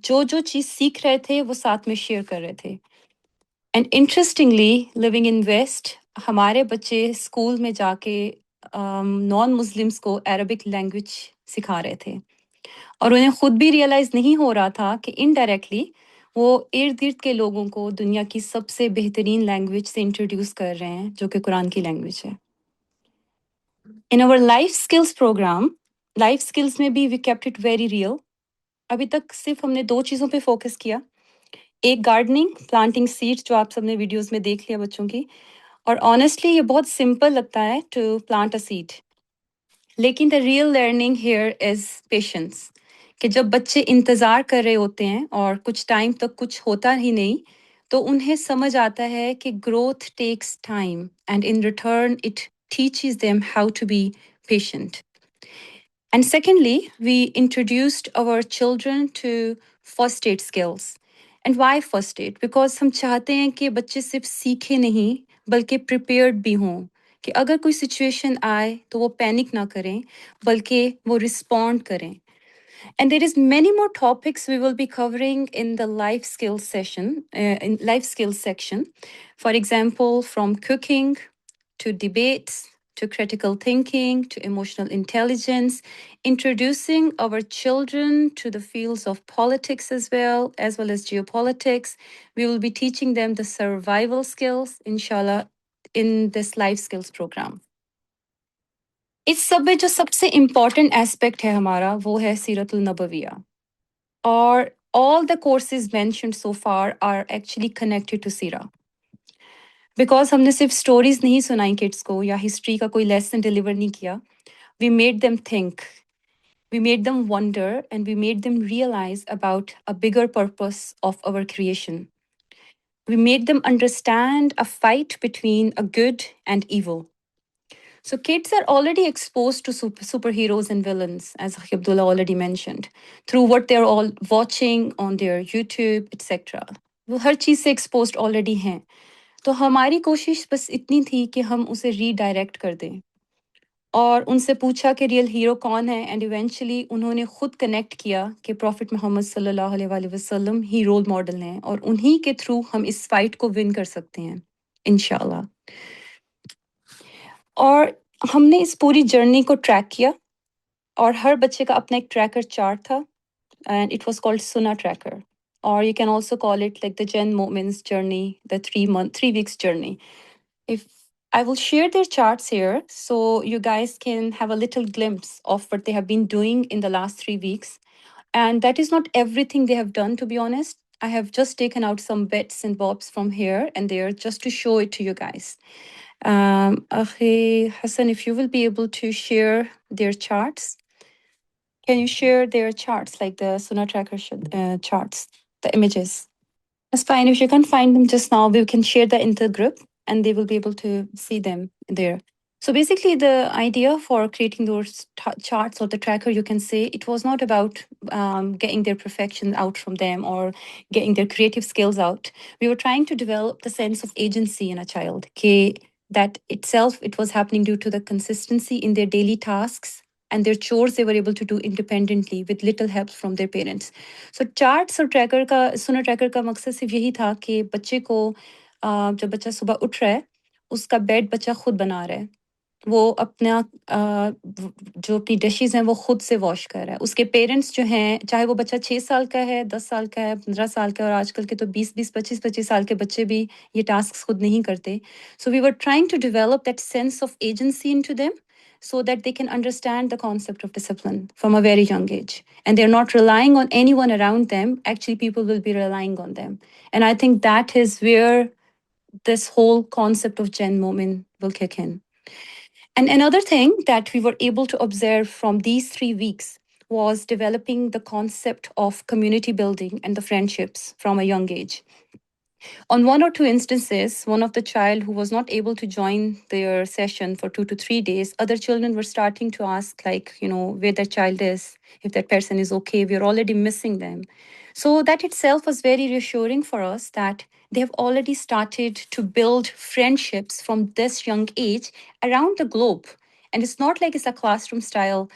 جو چیز سیکھ رہے تھے وہ ساتھ میں شیئر کر رہے تھے. And interestingly living in west, ہمارے بچے اسکول میں جا کے نان مسلمس کو عربک لینگویج سکھا رہے تھے، اور انہیں خود بھی ریئلائز نہیں ہو رہا تھا کہ انڈائریکٹلی وہ ارد گرد کے لوگوں کو دنیا کی سب سے بہترین لینگویج سے انٹروڈیوس کر رہے ہیں جو کہ قرآن کی لینگویج ہے. ان اور life skills programme, life skills میں بھی we kept it very real. ابھی تک صرف ہم نے 2 چیزوں پہ فوکس کیا، ایک گارڈننگ، پلانٹنگ سیڈس جو آپ سب نے ویڈیوز میں دیکھ لیا بچوں کی، اور آنیسٹلی یہ بہت سمپل لگتا ہے ٹو پلانٹ اے سیڈ. لیکن the real learning here is patience, کہ جب بچے انتظار کر رہے ہوتے ہیں اور کچھ ٹائم تک کچھ ہوتا ہی نہیں تو انہیں سمجھ آتا ہے کہ growth takes time and in return it teaches them how to be patient. And secondly, we introduced our children to first aid skills. And why first aid? Because ہم چاہتے ہیں کہ بچے صرف سیکھے نہیں بلکہ prepared بھی ہوں کہ اگر کوئی سچویشن آئے تو وہ پینک نہ کریں بلکہ وہ رسپونڈ کریں. And there is many more topics we will be covering in the life skills session, in life skills section. For example, from cooking to debates, to critical thinking, to emotional intelligence, introducing our children to the fields of politics as well as geopolitics. We will be teaching them the survival skills, inshallah, in this life skills program. اس سب میں جو سب سے important aspect ہے ہمارا وہ ہے سیرت النبویہ. اور all the courses mentioned so far are actually connected to سیرہ. بیکاز ہم نے صرف اسٹوریز نہیں سنائی کڈس کو یا ہسٹری کا کوئی لیسن ڈلیور نہیں کیا. We made them think, we made them wonder, and we made them realize about a bigger purpose of our creation. We made them understand a fight between a good and evil. So kids are already exposed to superheroes and villains, as Abdullah already mentioned, through what they're all watching on their YouTube, etc. وہ ہر چیز سے exposed already ہیں. تو ہماری کوشش بس اتنی تھی کہ ہم اسے ری ڈائریکٹ کر دیں اور ان سے پوچھا کہ ریئل ہیرو کون ہے، اینڈ ایونچولی انہوں نے خود کنیکٹ کیا کہ پروفٹ محمد صلی اللہ علیہ وآلہ وسلم ہی رول ماڈل ہیں اور انہی کے تھرو ہم اس فائٹ کو ون کر سکتے ہیں انشاءاللہ. اور ہم نے اس پوری جرنی کو ٹریک کیا اور ہر بچے کا اپنا ایک ٹریکر چارٹ تھا and it was called Sunnah tracker اور you can also call it like the gene moments journey the 3 weeks journey. If I will share their charts here so you guys can have a little glimpse of what they have been doing in the last 3 weeks. And that is not everything they have done, to be honest. I have just taken out some bits and bobs from here and there just to show it to you guys. Akhi Hassan, if you will be able to share their charts. Can you share their charts, like the Sunnah Tracker charts, the images? That's fine. If you can't find them just now, we can share that into the group and they will be able to see them there. So basically the idea for creating those charts or the tracker, you can say, it was not about getting their perfection out from them or getting their creative skills out. We were trying to develop the sense of agency in a child. That itself, it was happening due to the consistency in their daily tasks and their chores they were able to do independently with little help from their parents. So charts اور tracker کا سنا tracker کا مقصد صرف یہی تھا کہ بچے کو جب بچہ صبح اٹھ رہا ہے اس کا بیڈ بچہ خود بنا رہا ہے، وہ اپنا جو اپنی ڈشز ہیں وہ خود سے واش کر رہا ہے. اس کے پیرنٹس جو ہیں، چاہے وہ بچہ 6 سال کا ہے، 10 سال کا ہے، 15 سال کا ہے، اور آج کل کے تو 25 سال کے بچے بھی یہ ٹاسک خود نہیں کرتے. So we were trying to develop that sense of agency into them so that they can understand the concept of discipline from a very young age. And they're not relying on anyone around them. Actually, people will be relying on them. And I think that is where this whole concept of Gen Momin will kick in. And another thing that we were able to observe from these 3 weeks was developing the concept of community building and the friendships from a young age. On 1 or 2 instances, one of the child who was not able to join their session for 2 to 3 days, other children were starting to ask, like, where that child is, if that person is okay. We are already missing them. So that itself was very reassuring for us that they have already started to build friendships from this young age around the globe. And it's not like it's a classroom style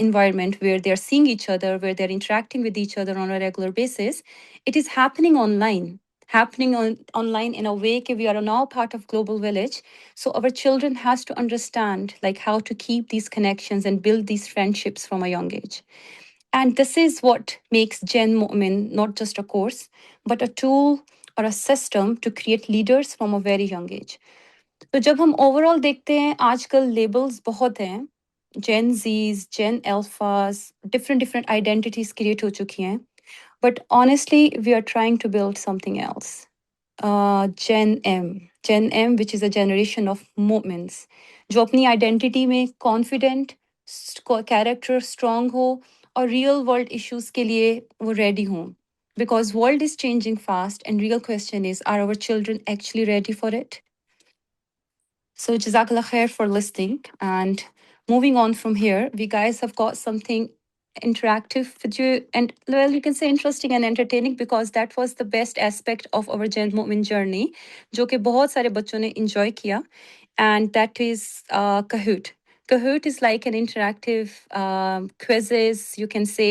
environment where they're seeing each other, where they're interacting with each other on a regular basis. It is happening online in a way that we are now part of global village. So our children has to understand like how to keep these connections and build these friendships from a young age. And this is what makes Gen Momin not just a course, but a tool or a system to create leaders from a very young age. تو جب ہم over all دیکھتے ہیں آج کل labels بہت ہیں، Gen Zs, Gen alphas, different identities create ہو چکی ہیں. But honestly, we are trying to build something else. Gen M, which is a generation of moments. جو اپنی آئیڈینٹی میں کانفیڈنٹ، کیریکٹر اسٹرانگ ہو اور ریئل ورلڈ ایشوز کے لیے وہ ریڈی ہوں. Because world is changing fast and real question is, are our children actually ready for it? So Jazakallah khair for listening. And moving on from here, we guys have got something interactive with you, and well, you can say interesting and entertaining, because that was the best aspect of our Gen Momin journey, جو کہ بہت سارے بچوں نے enjoy کیا. and that is Kahoot. Kahoot is like an interactive quizzes, you can say,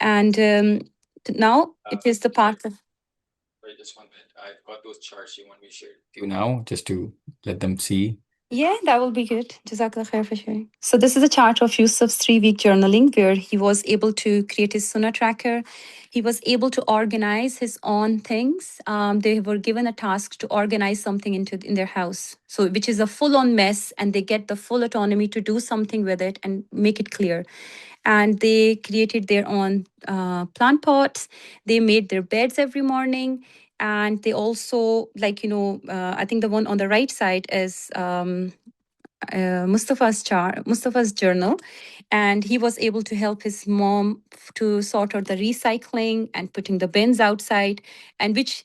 And now it is the part of... Wait, just one minute. I've got those charts you want me to share with you now, just to let them see. Yeah, that will be good. Jazakallah khair for sharing. So this is a chart of Yusuf's 3-week journaling where he was able to create his sunnah tracker. He was able to organize his own things. They were given a task to organize something in their house, so which is a full-on mess, and they get the full autonomy to do something with it and make it clear. And they created their own plant pots. They made their beds every morning. And they also, like, I think the one on the right side is Mustafa's journal. And he was able to help his mom to sort out the recycling and putting the bins outside, and which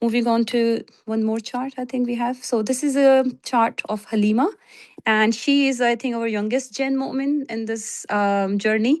Moving on to one more chart, I think we have. So this is a chart of Halima, and she is, I think, our youngest Gen Mu'min in this journey.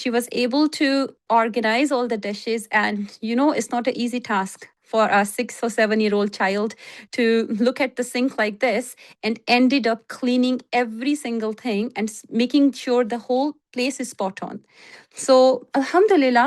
she was able to organize all the dishes. And it's not an easy task for a 6 or 7-year-old child to look at the sink like this and ended up cleaning every single thing and making sure the whole place is spot on. So alhamdulillah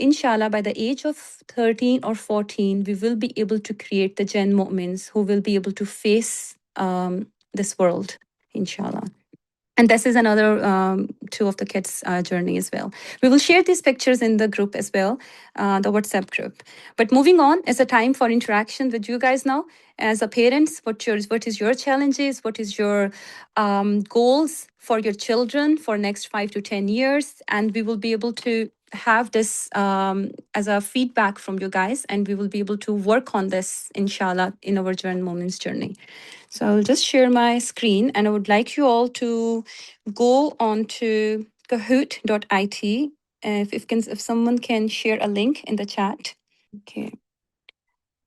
inshallah by the age of 13 or 14 we will be able to create the Gen Mu'mins who will be able to face this world, inshallah. And this is another 2 of the kids' journey as well. We will share these pictures in the group as well, the WhatsApp group. But moving on, is a time for interaction with you guys now. As a parents, what is your challenges? What is your goals for your children for next 5 to 10 years? And we will be able to have this as a feedback from you guys, and we will be able to work on this, inshallah, in our Gen Moments journey. So I'll just share my screen, and I would like you all to go on to kahoot.it. If someone can share a link in the chat. Okay.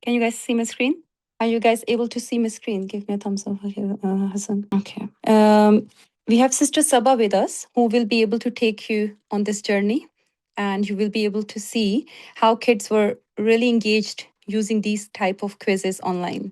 Can you guys see my screen? Are you guys able to see my screen? Give me a thumbs up, Hassan. Okay. We have Sister Sabah with us, who will be able to take you on this journey, and you will be able to see how kids were really engaged using these type of quizzes online.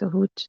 Kahoot,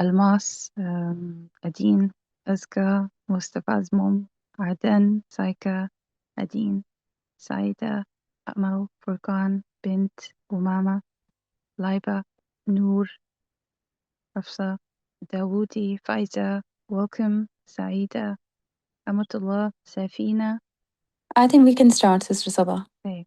Almas, Adine, Azka, Mustafa's mom, Aden, Saika, Adine, Saida, Amal, Furqan, Bint, Umama, Laiba, Noor, Hafsa, Dawoodi, Faiza, welcome, Saida, Amatullah, Safina. I think we can start, Sister Sabah. طيب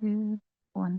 1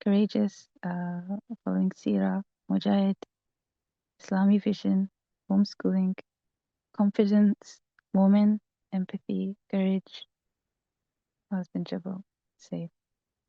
courageous following Sira Mujahid Islamic vision homeschooling confidence moment empathy courage husband jabo safe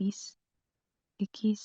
20 21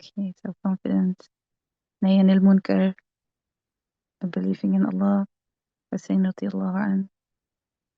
self confidence نهي عن المنكر believing in Allah saying رضي الله عنه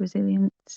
resilience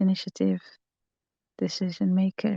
initiative decision maker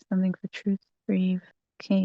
standing for truth brave okay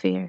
fear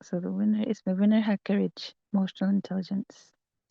So the winner had courage, emotional intelligence.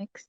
next.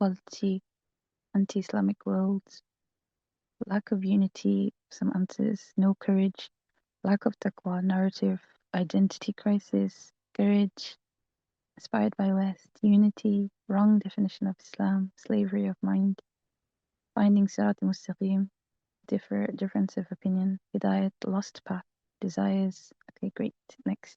Quality, anti-Islamic world, lack of unity, some answers, no courage, lack of taqwa, narrative, identity crisis, courage, inspired by West, unity, wrong definition of Islam, slavery of mind, finding Sirat al-Mustaqim, difference of opinion, Hidayat, lost path, desires. Okay, great. Next.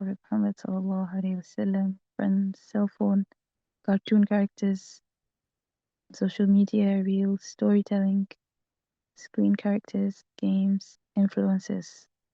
Prophet Muhammad sallallahu alaihi wasallam, friends, cell phone, cartoon characters, social media, reels, storytelling, screen characters, games, influences.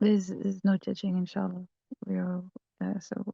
is no judging inshallah we are so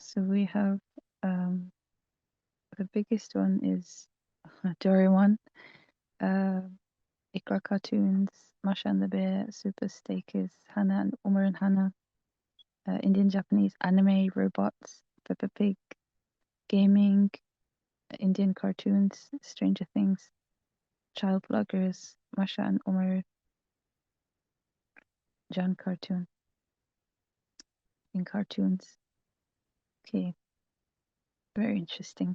so we have the biggest one is Doraemon Super cartoons, Masha and the Bear, Super Stakers, Hannah and Umar and Hannah, Indian Japanese anime, robots, Peppa Pig, gaming, Indian cartoons, Stranger Things, child bloggers, Masha and Umar, John cartoon, in cartoons. Okay, very interesting.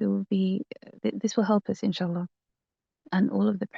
we will be this will help us inshallah and all of the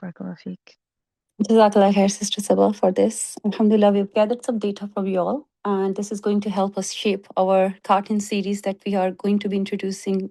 barakallah feek. Jazakallah khair, Sister Sabah, for this. Alhamdulillah, we've gathered some data from you all, and this is going to help us shape our cartoon series that we are going to be introducing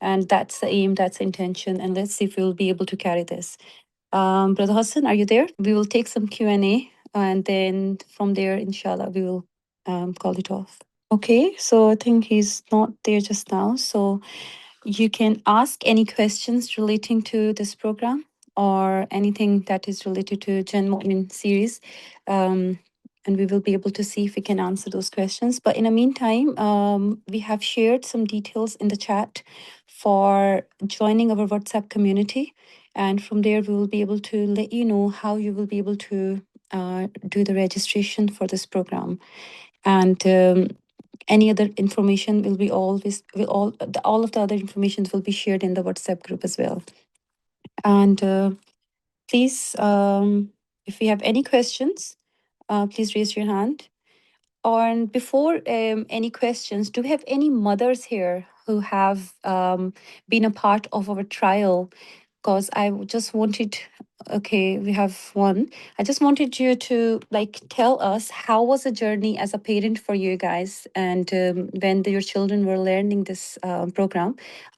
And that's the aim, that's the intention, and let's see if we'll be able to carry this. Brother Hassan, are you there? We will take some Q&A, and then from there, inshallah, we will call it off. Okay, so I think he's not there just now. So you can ask any questions relating to this program or anything that is related to Gen Mu'min series. And we will be able to see if we can answer those questions. But in the meantime, we have shared some details in the chat for joining our WhatsApp community. And from there, we will be able to let you know how you will be able to do the registration for this program. And any other information will be all of the other information will be shared in the WhatsApp group as well. And please, if you have any questions, please raise your hand. And before any questions, do we have any mothers here who have been a part of our trial? Because I just wanted, okay, we have one. I just wanted you to tell us how was the journey as a parent for you guys, and when your children were learning this program,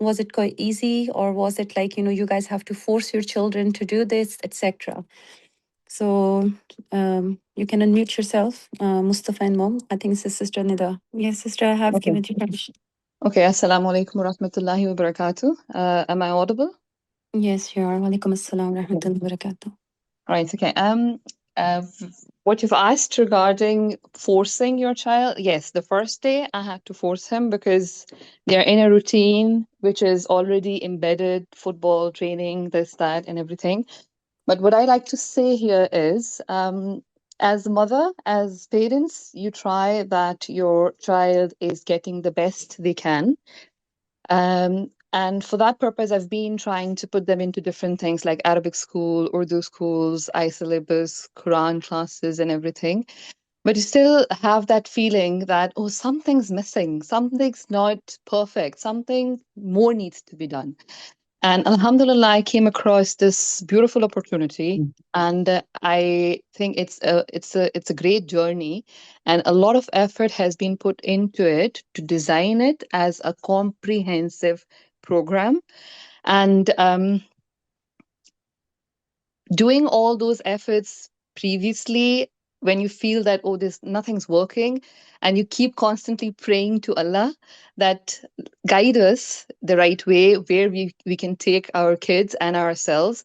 Was it quite easy, or was it like you guys have to force your children to do this, etc.? So you can unmute yourself, Mustafa and Mom. I think it's the Sister Nida. Yes, Sister, I have given you permission. Okay, assalamu alaikum wa rahmatullahi wa barakatuh. Am I audible? Yes, you are. Wa alaikum assalam wa rahmatullahi wa barakatuh. Right, okay. What you've asked regarding forcing your child, yes, the first day I had to force him because they're in a routine which is already embedded, football, training, this, that, and everything. But what I like to say here is, as a mother, as parents, you try that your child is getting the best they can. And for that purpose, I've been trying to put them into different things like Arabic school, Urdu schools, iSyllabus, Quran classes, and everything. But you still have that feeling that, oh, something's missing, something's not perfect, something more needs to be done. And Alhamdulillah, I came across this beautiful opportunity, and I think it's a great journey, and a lot of effort has been put into it to design it as a comprehensive program. And doing all those efforts previously, when you feel that, oh, nothing's working, and you keep constantly praying to Allah that guide us the right way, where we can take our kids and ourselves.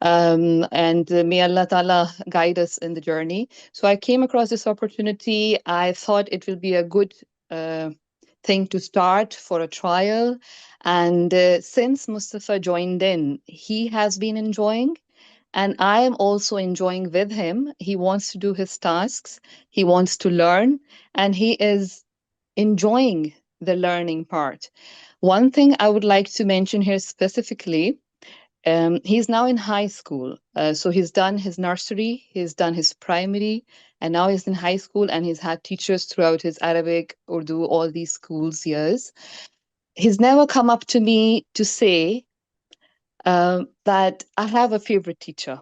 And may Allah Ta'ala guide us in the journey. So I came across this opportunity. I thought it will be a good thing to start for a trial. And since Mustafa joined in, he has been enjoying. And I am also enjoying with him. He wants to do his tasks. He wants to learn. And he is enjoying the learning part. One thing I would like to mention here specifically, he's now in high school. So he's done his nursery, he's done his primary, and now he's in high school, and he's had teachers throughout his Arabic, Urdu, all these schools years. He's never come up to me to say that I have a favorite teacher.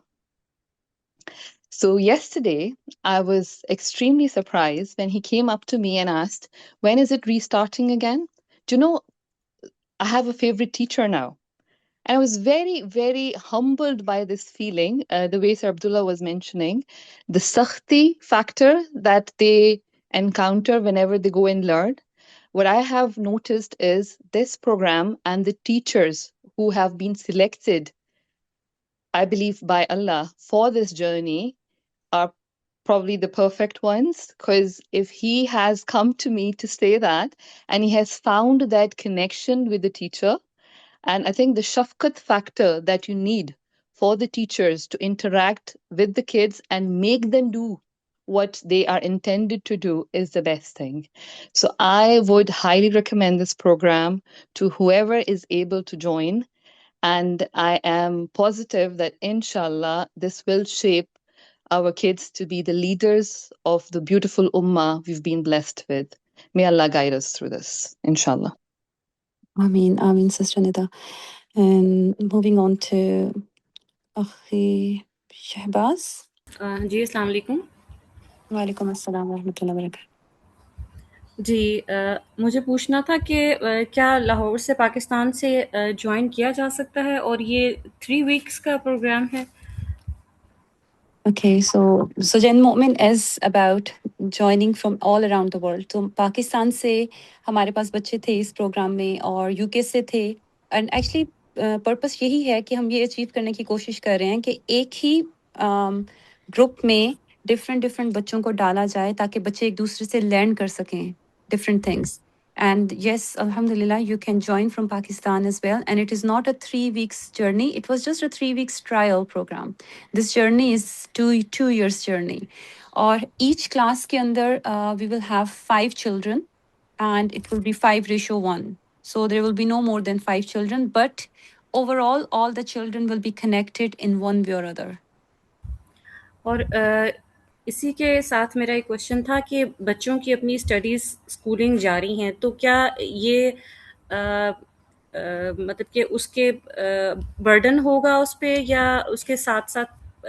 So yesterday, I was extremely surprised when he came up to me and asked, when is it restarting again? you know, I have a favorite teacher now. And I was very, very humbled by this feeling, the way Sir Abdullah was mentioning, the sakhti factor that they encounter whenever they go and learn. What I have noticed is this program and the teachers who have been selected, I believe, by Allah for this journey are probably the perfect ones. Because if he has come to me to say that, and he has found that connection with the teacher, and I think the shafqat factor that you need for the teachers to interact with the kids and make them do what they are intended to do is the best thing. So I would highly recommend this program to whoever is able to join. And I am positive that inshallah, this will shape our kids to be the leaders of the beautiful ummah we've been blessed with. May Allah guide us through this, inshallah. Ameen, Ameen, Sister Nida. And moving on to Akhi Shahbaz. جی السلام علیکم. وعلیکم السلام ورحمۃ اللہ وبرکاتہ. جی مجھے پوچھنا تھا کہ کیا لاہور سے پاکستان سے جوائن کیا جا سکتا ہے اور یہ 3 weeks کا پروگرام ہے؟ Okay, so Gen Mo'min is about joining from all around the world. تو پاکستان سے ہمارے پاس بچے تھے اس پروگرام میں اور UK سے تھے. اینڈ ایکچولی پرپس یہی ہے کہ ہم یہ اچیو کرنے کی کوشش کر رہے ہیں کہ ایک ہی گروپ میں ڈفرینٹ بچوں کو ڈالا جائے تاکہ بچے ایک دوسرے سے لرن کر سکیں different things. And yes, alhamdulillah, you can join from Pakistan as well. And it is not a 3 weeks journey. It was just a 3 weeks trial program. This journey is two years journey. Or each class ke andar we will have 5 children and it will be 5:1. So there will be no more than 5 children. But overall, all the children will be connected in one way or other. اور اسی کے ساتھ میرا ایک question تھا کہ بچوں کی اپنی اسٹڈیز اسکولنگ جاری ہیں تو کیا یہ مطلب کہ اس کے برڈن ہوگا اس پہ یا اس کے ساتھ ساتھ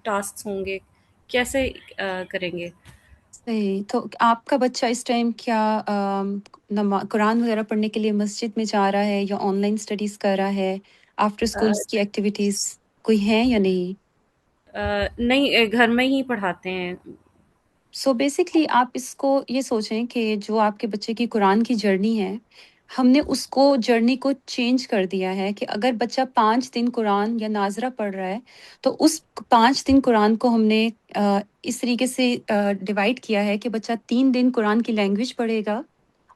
ٹاسکس ہوں گے، کیسے کریں گے؟ صحیح. تو آپ کا بچہ اس ٹائم کیا قرآن وغیرہ پڑھنے کے لیے مسجد میں جا رہا ہے یا آن لائن اسٹڈیز کر رہا ہے؟ آفٹر اسکولس کی ایکٹیویٹیز کوئی ہیں یا نہیں؟ نہیں، گھر میں ہی پڑھاتے ہیں. سو بیسکلی آپ اس کو یہ سوچیں کہ جو آپ کے بچے کی قرآن کی جرنی ہے، ہم نے اس کو جرنی کو چینج کر دیا ہے کہ اگر بچہ 5 دن قرآن یا ناظرہ پڑھ رہا ہے تو اس 5 دن قرآن کو ہم نے اس طریقے سے ڈیوائڈ کیا ہے کہ بچہ 3 دن قرآن کی لینگویج پڑھے گا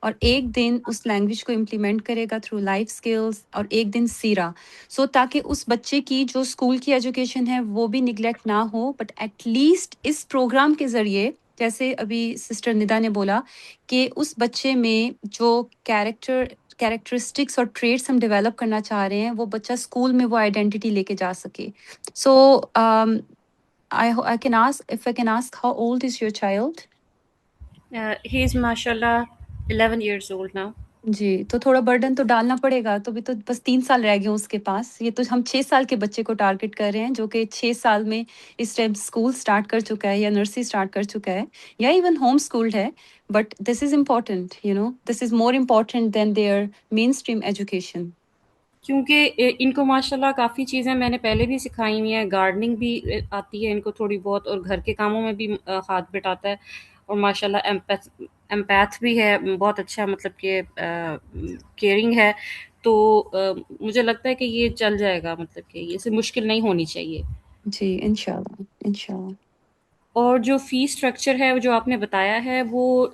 اور 1 دن اس لینگویج کو امپلیمنٹ کرے گا تھرو لائف سکلز اور 1 دن سیرہ. سو تاکہ اس بچے کی جو اسکول کی ایجوکیشن ہے وہ بھی نگلیکٹ نہ ہو، بٹ ایٹ لیسٹ اس پروگرام کے ذریعے جیسے ابھی سسٹر ندا نے بولا کہ اس بچے میں جو کیریکٹرسٹکس اور ٹریٹس ہم ڈیولپ کرنا چاہ رہے ہیں وہ بچہ اسکول میں وہ آئیڈینٹی لے کے جا سکے. سو I can ask how old is your child? He is mashallah 11 years old now. جی تو تھوڑا برڈن تو ڈالنا پڑے گا. تو بھی تو بس 3 سال رہ گئے اس کے پاس. یہ تو ہم 6 سال کے بچے کو ٹارگٹ کر رہے ہیں جو کہ 6 سال میں اس ٹائم اسکول اسٹارٹ کر چکا ہے یا نرسری اسٹارٹ کر چکا ہے یا ایون ہوم اسکولڈ ہے. But this is important, this is more important than their mainstream education. کیونکہ ان کو ماشاءاللہ کافی چیزیں میں نے پہلے بھی سکھائی ہوئی ہیں، گارڈننگ بھی آتی ہے ان کو تھوڑی بہت، اور گھر کے کاموں میں بھی ہاتھ بٹاتا ہے، اور ماشاءاللہ ایمپیتھ بھی ہے، بہت اچھا، مطلب کہ کیئرنگ ہے. تو مجھے لگتا ہے کہ یہ چل جائے گا، مطلب کہ یہ سے مشکل نہیں ہونی چاہیے. جی انشاءاللہ انشاءاللہ. اور جو فی اسٹرکچر ہے جو آپ نے بتایا ہے وہ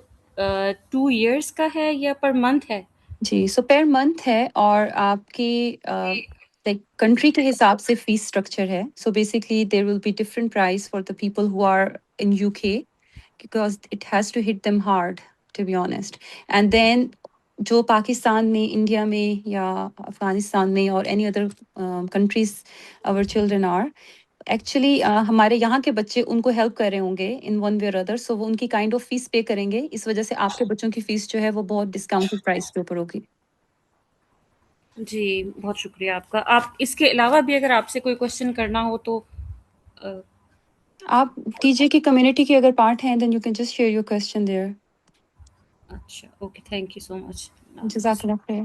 2 years کا ہے یا پر منتھ ہے؟ جی سو پر منتھ ہے اور آپ کی کنٹری کے حساب سے فیس اسٹرکچر ہے. So basically there will be different price for the people who are in UK because it has to hit them hard, to be honest. And then جو پاکستان میں، انڈیا میں یا افغانستان میں اور any other countries our children are actually ہمارے یہاں کے بچے ان کو ہیلپ کر رہے ہوں گے ان ون وے اور ادر. سو وہ ان کی کائنڈ آف فیس پے کریں گے، اس وجہ سے آپ کے بچوں کی فیس جو ہے وہ بہت ڈسکاؤنٹڈ پرائس کے اوپر ہوگی. جی بہت شکریہ آپ کا. آپ اس کے علاوہ بھی اگر آپ سے کوئی کوشچن کرنا ہو تو آپ ٹی جے کی کمیونٹی کے اگر پارٹ ہیں then you can just share your question there. اچھا okay thank you so much. Jazakallah khair.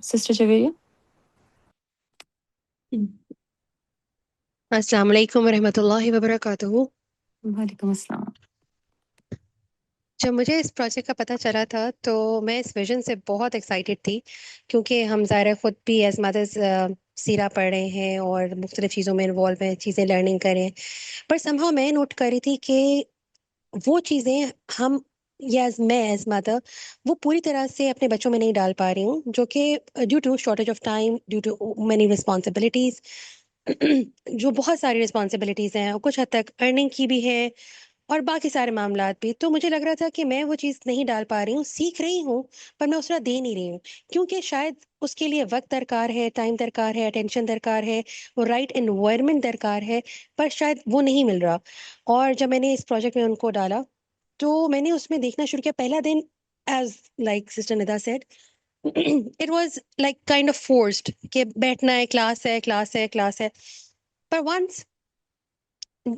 Sister Javeria. السلام علیکم ورحمۃ اللہ وبرکاتہ. Walaikum assalam. جب مجھے اس پروجیکٹ کا پتہ چلا تھا تو میں اس ویژن سے بہت ایکسائٹیڈ تھی، کیونکہ ہم ظاہر خود بھی ایز مدرس سیرہ پڑھ رہے ہیں اور مختلف چیزوں میں انوالو ہیں، چیزیں لرننگ کریں. پر سمہاؤ میں نوٹ کر رہی تھی کہ وہ چیزیں ہم یا میں ایز مدر وہ پوری طرح سے اپنے بچوں میں نہیں ڈال پا رہی ہوں، جو کہ due to shortage of time, due to many responsibilities. جو بہت ساری رسپانسبلٹیز ہیں، کچھ حد تک ارننگ کی بھی ہے اور باقی سارے معاملات بھی. تو مجھے لگ رہا تھا کہ میں وہ چیز نہیں ڈال پا رہی ہوں، سیکھ رہی ہوں پر میں اس طرح دے نہیں رہی ہوں، کیونکہ شاید اس کے لیے وقت درکار ہے، ٹائم درکار ہے، اٹینشن درکار ہے، وہ رائٹ انوائرمنٹ درکار ہے، پر شاید وہ نہیں مل رہا. اور جب میں نے اس پروجیکٹ میں ان کو ڈالا تو میں نے اس میں دیکھنا شروع کیا. پہلا دن as like sister Nida said it was like kind of forced کہ بیٹھنا ہے، کلاس ہے کلاس ہے کلاس ہے. پر once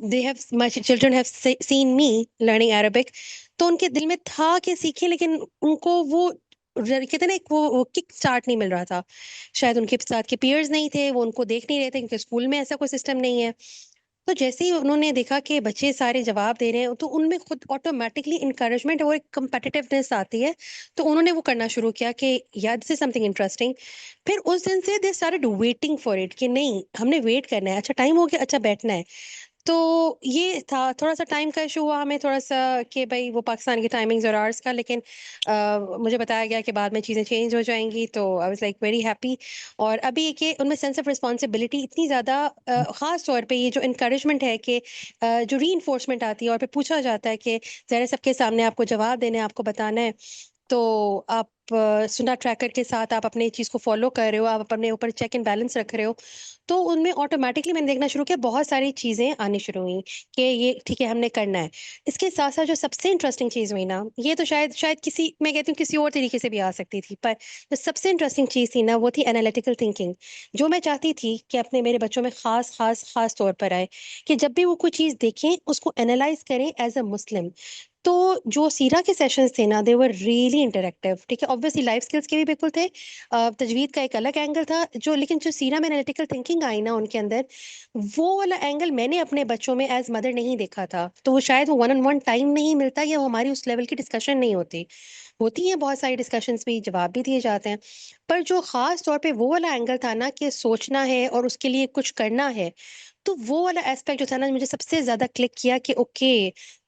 they have my children have seen me learning Arabic, تو ان کے دل میں تھا کہ سیکھیں، لیکن ان کو وہ کہتے ہیں نا وہ کک اسٹارٹ نہیں مل رہا تھا. شاید ان کے ساتھ کے پیئرز نہیں تھے، وہ ان کو دیکھ نہیں رہے تھے کیونکہ اسکول میں ایسا کوئی سسٹم نہیں ہے. تو جیسے ہی انہوں نے دیکھا کہ بچے سارے جواب دے رہے ہیں تو ان میں خود آٹومیٹکلی انکریجمنٹ اور ایک کمپٹیٹیونیس آتی ہے. تو انہوں نے وہ کرنا شروع کیا کہ یا دس از سم تھنگ انٹرسٹنگ. پھر اس دن سے they started waiting for it کہ نہیں ہم نے ویٹ کرنا ہے، اچھا ٹائم ہو گیا، اچھا بیٹھنا ہے. تو یہ تھا تھوڑا سا ٹائم کا ایشو ہوا ہمیں تھوڑا سا کہ بھائی وہ پاکستان کی ٹائمنگز اور آرس کا، لیکن مجھے بتایا گیا کہ بعد میں چیزیں چینج ہو جائیں گی. تو I was like very happy. اور ابھی یہ کہ ان میں سینس آف رسپانسبلٹی اتنی زیادہ خاص طور پہ یہ جو انکریجمنٹ ہے کہ جو ری انفورسمنٹ آتی ہے اور پھر پوچھا جاتا ہے کہ ذرا سب کے سامنے آپ کو جواب دینا ہے، آپ کو بتانا ہے، تو آپ سنا ٹریکر کے ساتھ آپ اپنے چیز کو فالو کر رہے ہو، آپ اپنے اوپر چیک اینڈ بیلنس رکھ رہے ہو. تو ان میں آٹومیٹکلی میں نے دیکھنا شروع کیا، بہت ساری چیزیں آنی شروع ہوئیں کہ یہ ٹھیک ہے ہم نے کرنا ہے. اس کے ساتھ ساتھ جو سب سے انٹرسٹنگ چیز ہوئی نا، یہ تو شاید کسی میں کہتی ہوں کسی اور طریقے سے بھی آ سکتی تھی، پر جو سب سے انٹرسٹنگ چیز تھی نا وہ تھی انالیٹیکل تھنکنگ. جو میں چاہتی تھی کہ اپنے میرے بچوں میں خاص خاص خاص طور پر آئے کہ جب بھی وہ کوئی چیز دیکھیں اس کو انالائز کریں ایز اے مسلم. تو جو سیرا کے سیشنز تھے نا دے ور ریئلی انٹریکٹیو. ٹھیک ہے اوبویسلی لائف اسکلس کے بھی بالکل تھے، تجوید کا ایک الگ اینگل تھا جو، لیکن جو سیرا میں انالیٹیکل تھنکنگ آئی نا ان کے اندر، وہ والا اینگل میں نے اپنے بچوں میں ایز مدر نہیں دیکھا تھا. تو وہ شاید وہ ون آن ون ٹائم نہیں ملتا یا وہ ہماری اس لیول کی ڈسکشن نہیں ہوتی. ہوتی ہیں بہت ساری ڈسکشنز بھی، جواب بھی دیے جاتے ہیں، پر جو خاص طور پہ وہ والا اینگل تھا نا کہ سوچنا ہے اور اس کے لیے کچھ کرنا ہے، تو وہ والا ایسپیکٹ جو تھا نا مجھے سب سے زیادہ کلک کیا کہ اوکے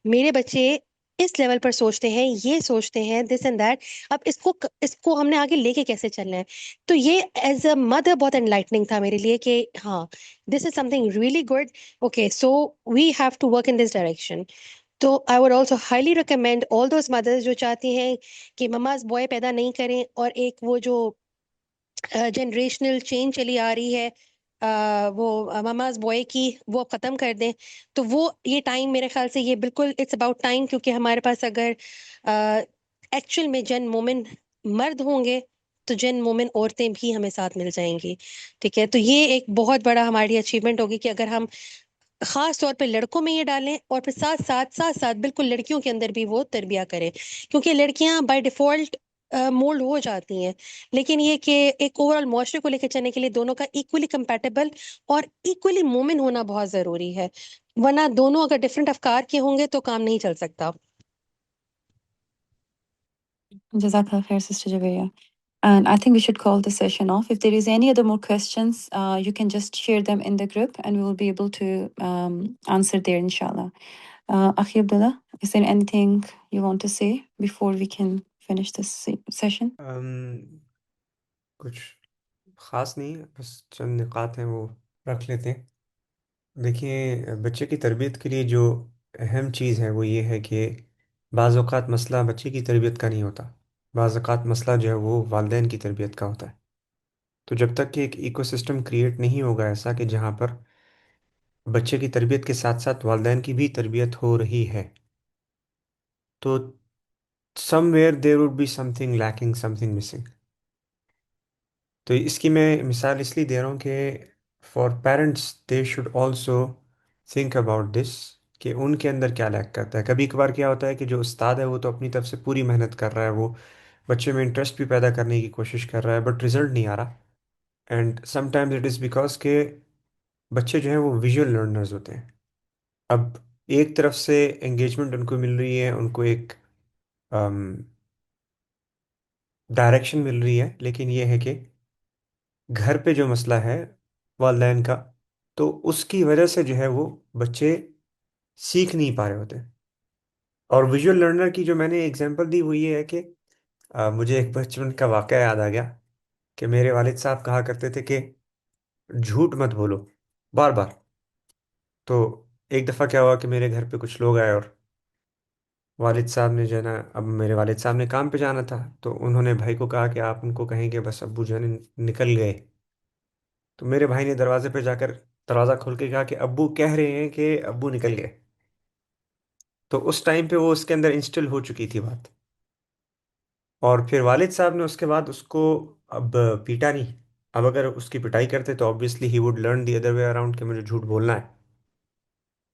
میرے بچے اس لیول پر سوچتے ہیں، یہ سوچتے ہیں دس اینڈ دیٹ. اب اس کو ہم نے آگے لے کے کیسے چلنا ہے. تو یہ ایز اے مدر بہت انلائٹننگ تھا میرے لیے کہ ہاں this is something really good. Okay so we have to work in this direction. تو I would also highly recommend all those mothers جو چاہتی ہیں کہ مماز بوائے پیدا نہیں کریں، اور ایک وہ جو جنریشنل چینج چلی آ رہی ہے وہ مماز بوائے کی وہ ختم کر دیں. تو وہ یہ ٹائم میرے خیال سے یہ بالکل اٹس اباؤٹ ٹائم، کیونکہ ہمارے پاس اگر ایکچوئل میں جن مومن مرد ہوں گے تو جن مومن عورتیں بھی ہمیں ساتھ مل جائیں گی. ٹھیک ہے، تو یہ ایک بہت بڑا ہماری اچیومنٹ ہوگی کہ اگر ہم خاص طور پہ لڑکوں میں یہ ڈالیں اور پھر ساتھ ساتھ بالکل لڑکیوں کے اندر بھی وہ تربیہ کریں، کیونکہ لڑکیاں بائی ڈیفالٹ مولڈ ہو جاتی ہیں، لیکن یہ کہ ایک اوور آل معاشرے کو لے کے چلنے کے لیے دونوں کا ایکولی کمپیٹیبل اور ایکولی مومن ہونا بہت ضروری ہے، ورنہ دونوں اگر ڈفرینٹ افکار کے ہوں گے تو کام نہیں چل سکتا. Jazakallah khair, Sister Javeria. And I think we should call the session off. If there is any other more questions, you can just share them in the group and we will be able to answer there, inshallah. Akhi Abdullah, is there anything you want to say before we can finish this session? کچھ خاص نہیں، بس چند نکات ہیں وہ رکھ لیتے ہیں. دیکھیے بچے کی تربیت کے لیے جو اہم چیز ہے وہ یہ ہے کہ بعض اوقات مسئلہ بچے کی تربیت کا نہیں ہوتا، بعض اوقات مسئلہ جو ہے وہ والدین کی تربیت کا ہوتا ہے. تو جب تک کہ ایک ایکو سسٹم کریٹ نہیں ہوگا ایسا کہ جہاں پر بچے کی تربیت کے ساتھ ساتھ والدین کی بھی تربیت ہو رہی ہے، تو somewhere there would be something leaking, something missing. تو اس کی میں مثال اس لیے دے رہا ہوں کہ for parents they should also think about this کہ ان کے اندر کیا لیک کرتا ہے. کبھی کبھار کیا ہوتا ہے کہ جو استاد ہے وہ تو اپنی طرف سے پوری محنت کر رہا ہے، وہ بچے میں انٹرسٹ بھی پیدا کرنے کی کوشش کر رہا ہے، بٹ رزلٹ نہیں آ رہا. And some times it is because کہ بچے جو ہیں وہ ویژول لرنرز ہوتے ہیں. اب ایک طرف سے انگیجمنٹ ان کو مل رہی ہے، ان کو ایک ڈائریکشن مل رہی ہے، لیکن یہ ہے کہ گھر پہ جو مسئلہ ہے والدین کا، تو اس کی وجہ سے جو ہے وہ بچے سیکھ نہیں پا رہے ہوتے. اور ویژول لرنر کی جو میں نے اگزامپل دی وہ یہ ہے کہ مجھے ایک بچپن کا واقعہ یاد آ گیا کہ میرے والد صاحب کہا کرتے تھے کہ جھوٹ مت بولو بار بار. تو ایک دفعہ کیا ہوا کہ میرے گھر پہ کچھ لوگ آئے، اور والد صاحب نے جو ہے نا، اب میرے والد صاحب نے کام پہ جانا تھا، تو انہوں نے بھائی کو کہا کہ آپ ان کو کہیں کہ بس ابو جو ہے نا نکل گئے. تو میرے بھائی نے دروازے پہ جا کر دروازہ کھول کے کہا کہ ابو کہہ رہے ہیں کہ ابو نکل گئے. تو اس ٹائم پہ وہ اس کے اندر انسٹل ہو چکی تھی بات. اور پھر والد صاحب نے اس کے بعد اس کو اب پیٹا نہیں. اب اگر اس کی پٹائی کرتے تو obviously he would learn the other way around کہ مجھے جھوٹ بولنا ہے.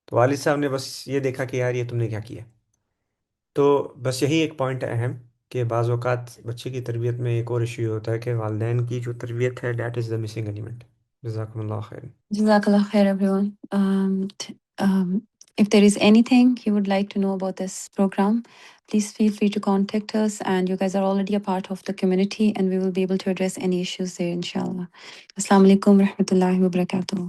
تو والد صاحب نے بس یہ دیکھا کہ یار یہ تم نے کیا کیا. تو بس یہی ایک پوائنٹ ہے اہم، کہ بعض اوقات بچے کی تربیت میں ایک اور ایشو ہوتا ہے کہ والدین کی جو تربیت ہے that is the missing element. جزاکم اللہ خیر. Jazakallah khair, everyone. If there is anything you would like to know about this program, please feel free to contact us. And you guys are already a part of the community, and we will be able to address any issues there, inshallah. Assalamu alaikum wa rahmatullahi wa barakatuh.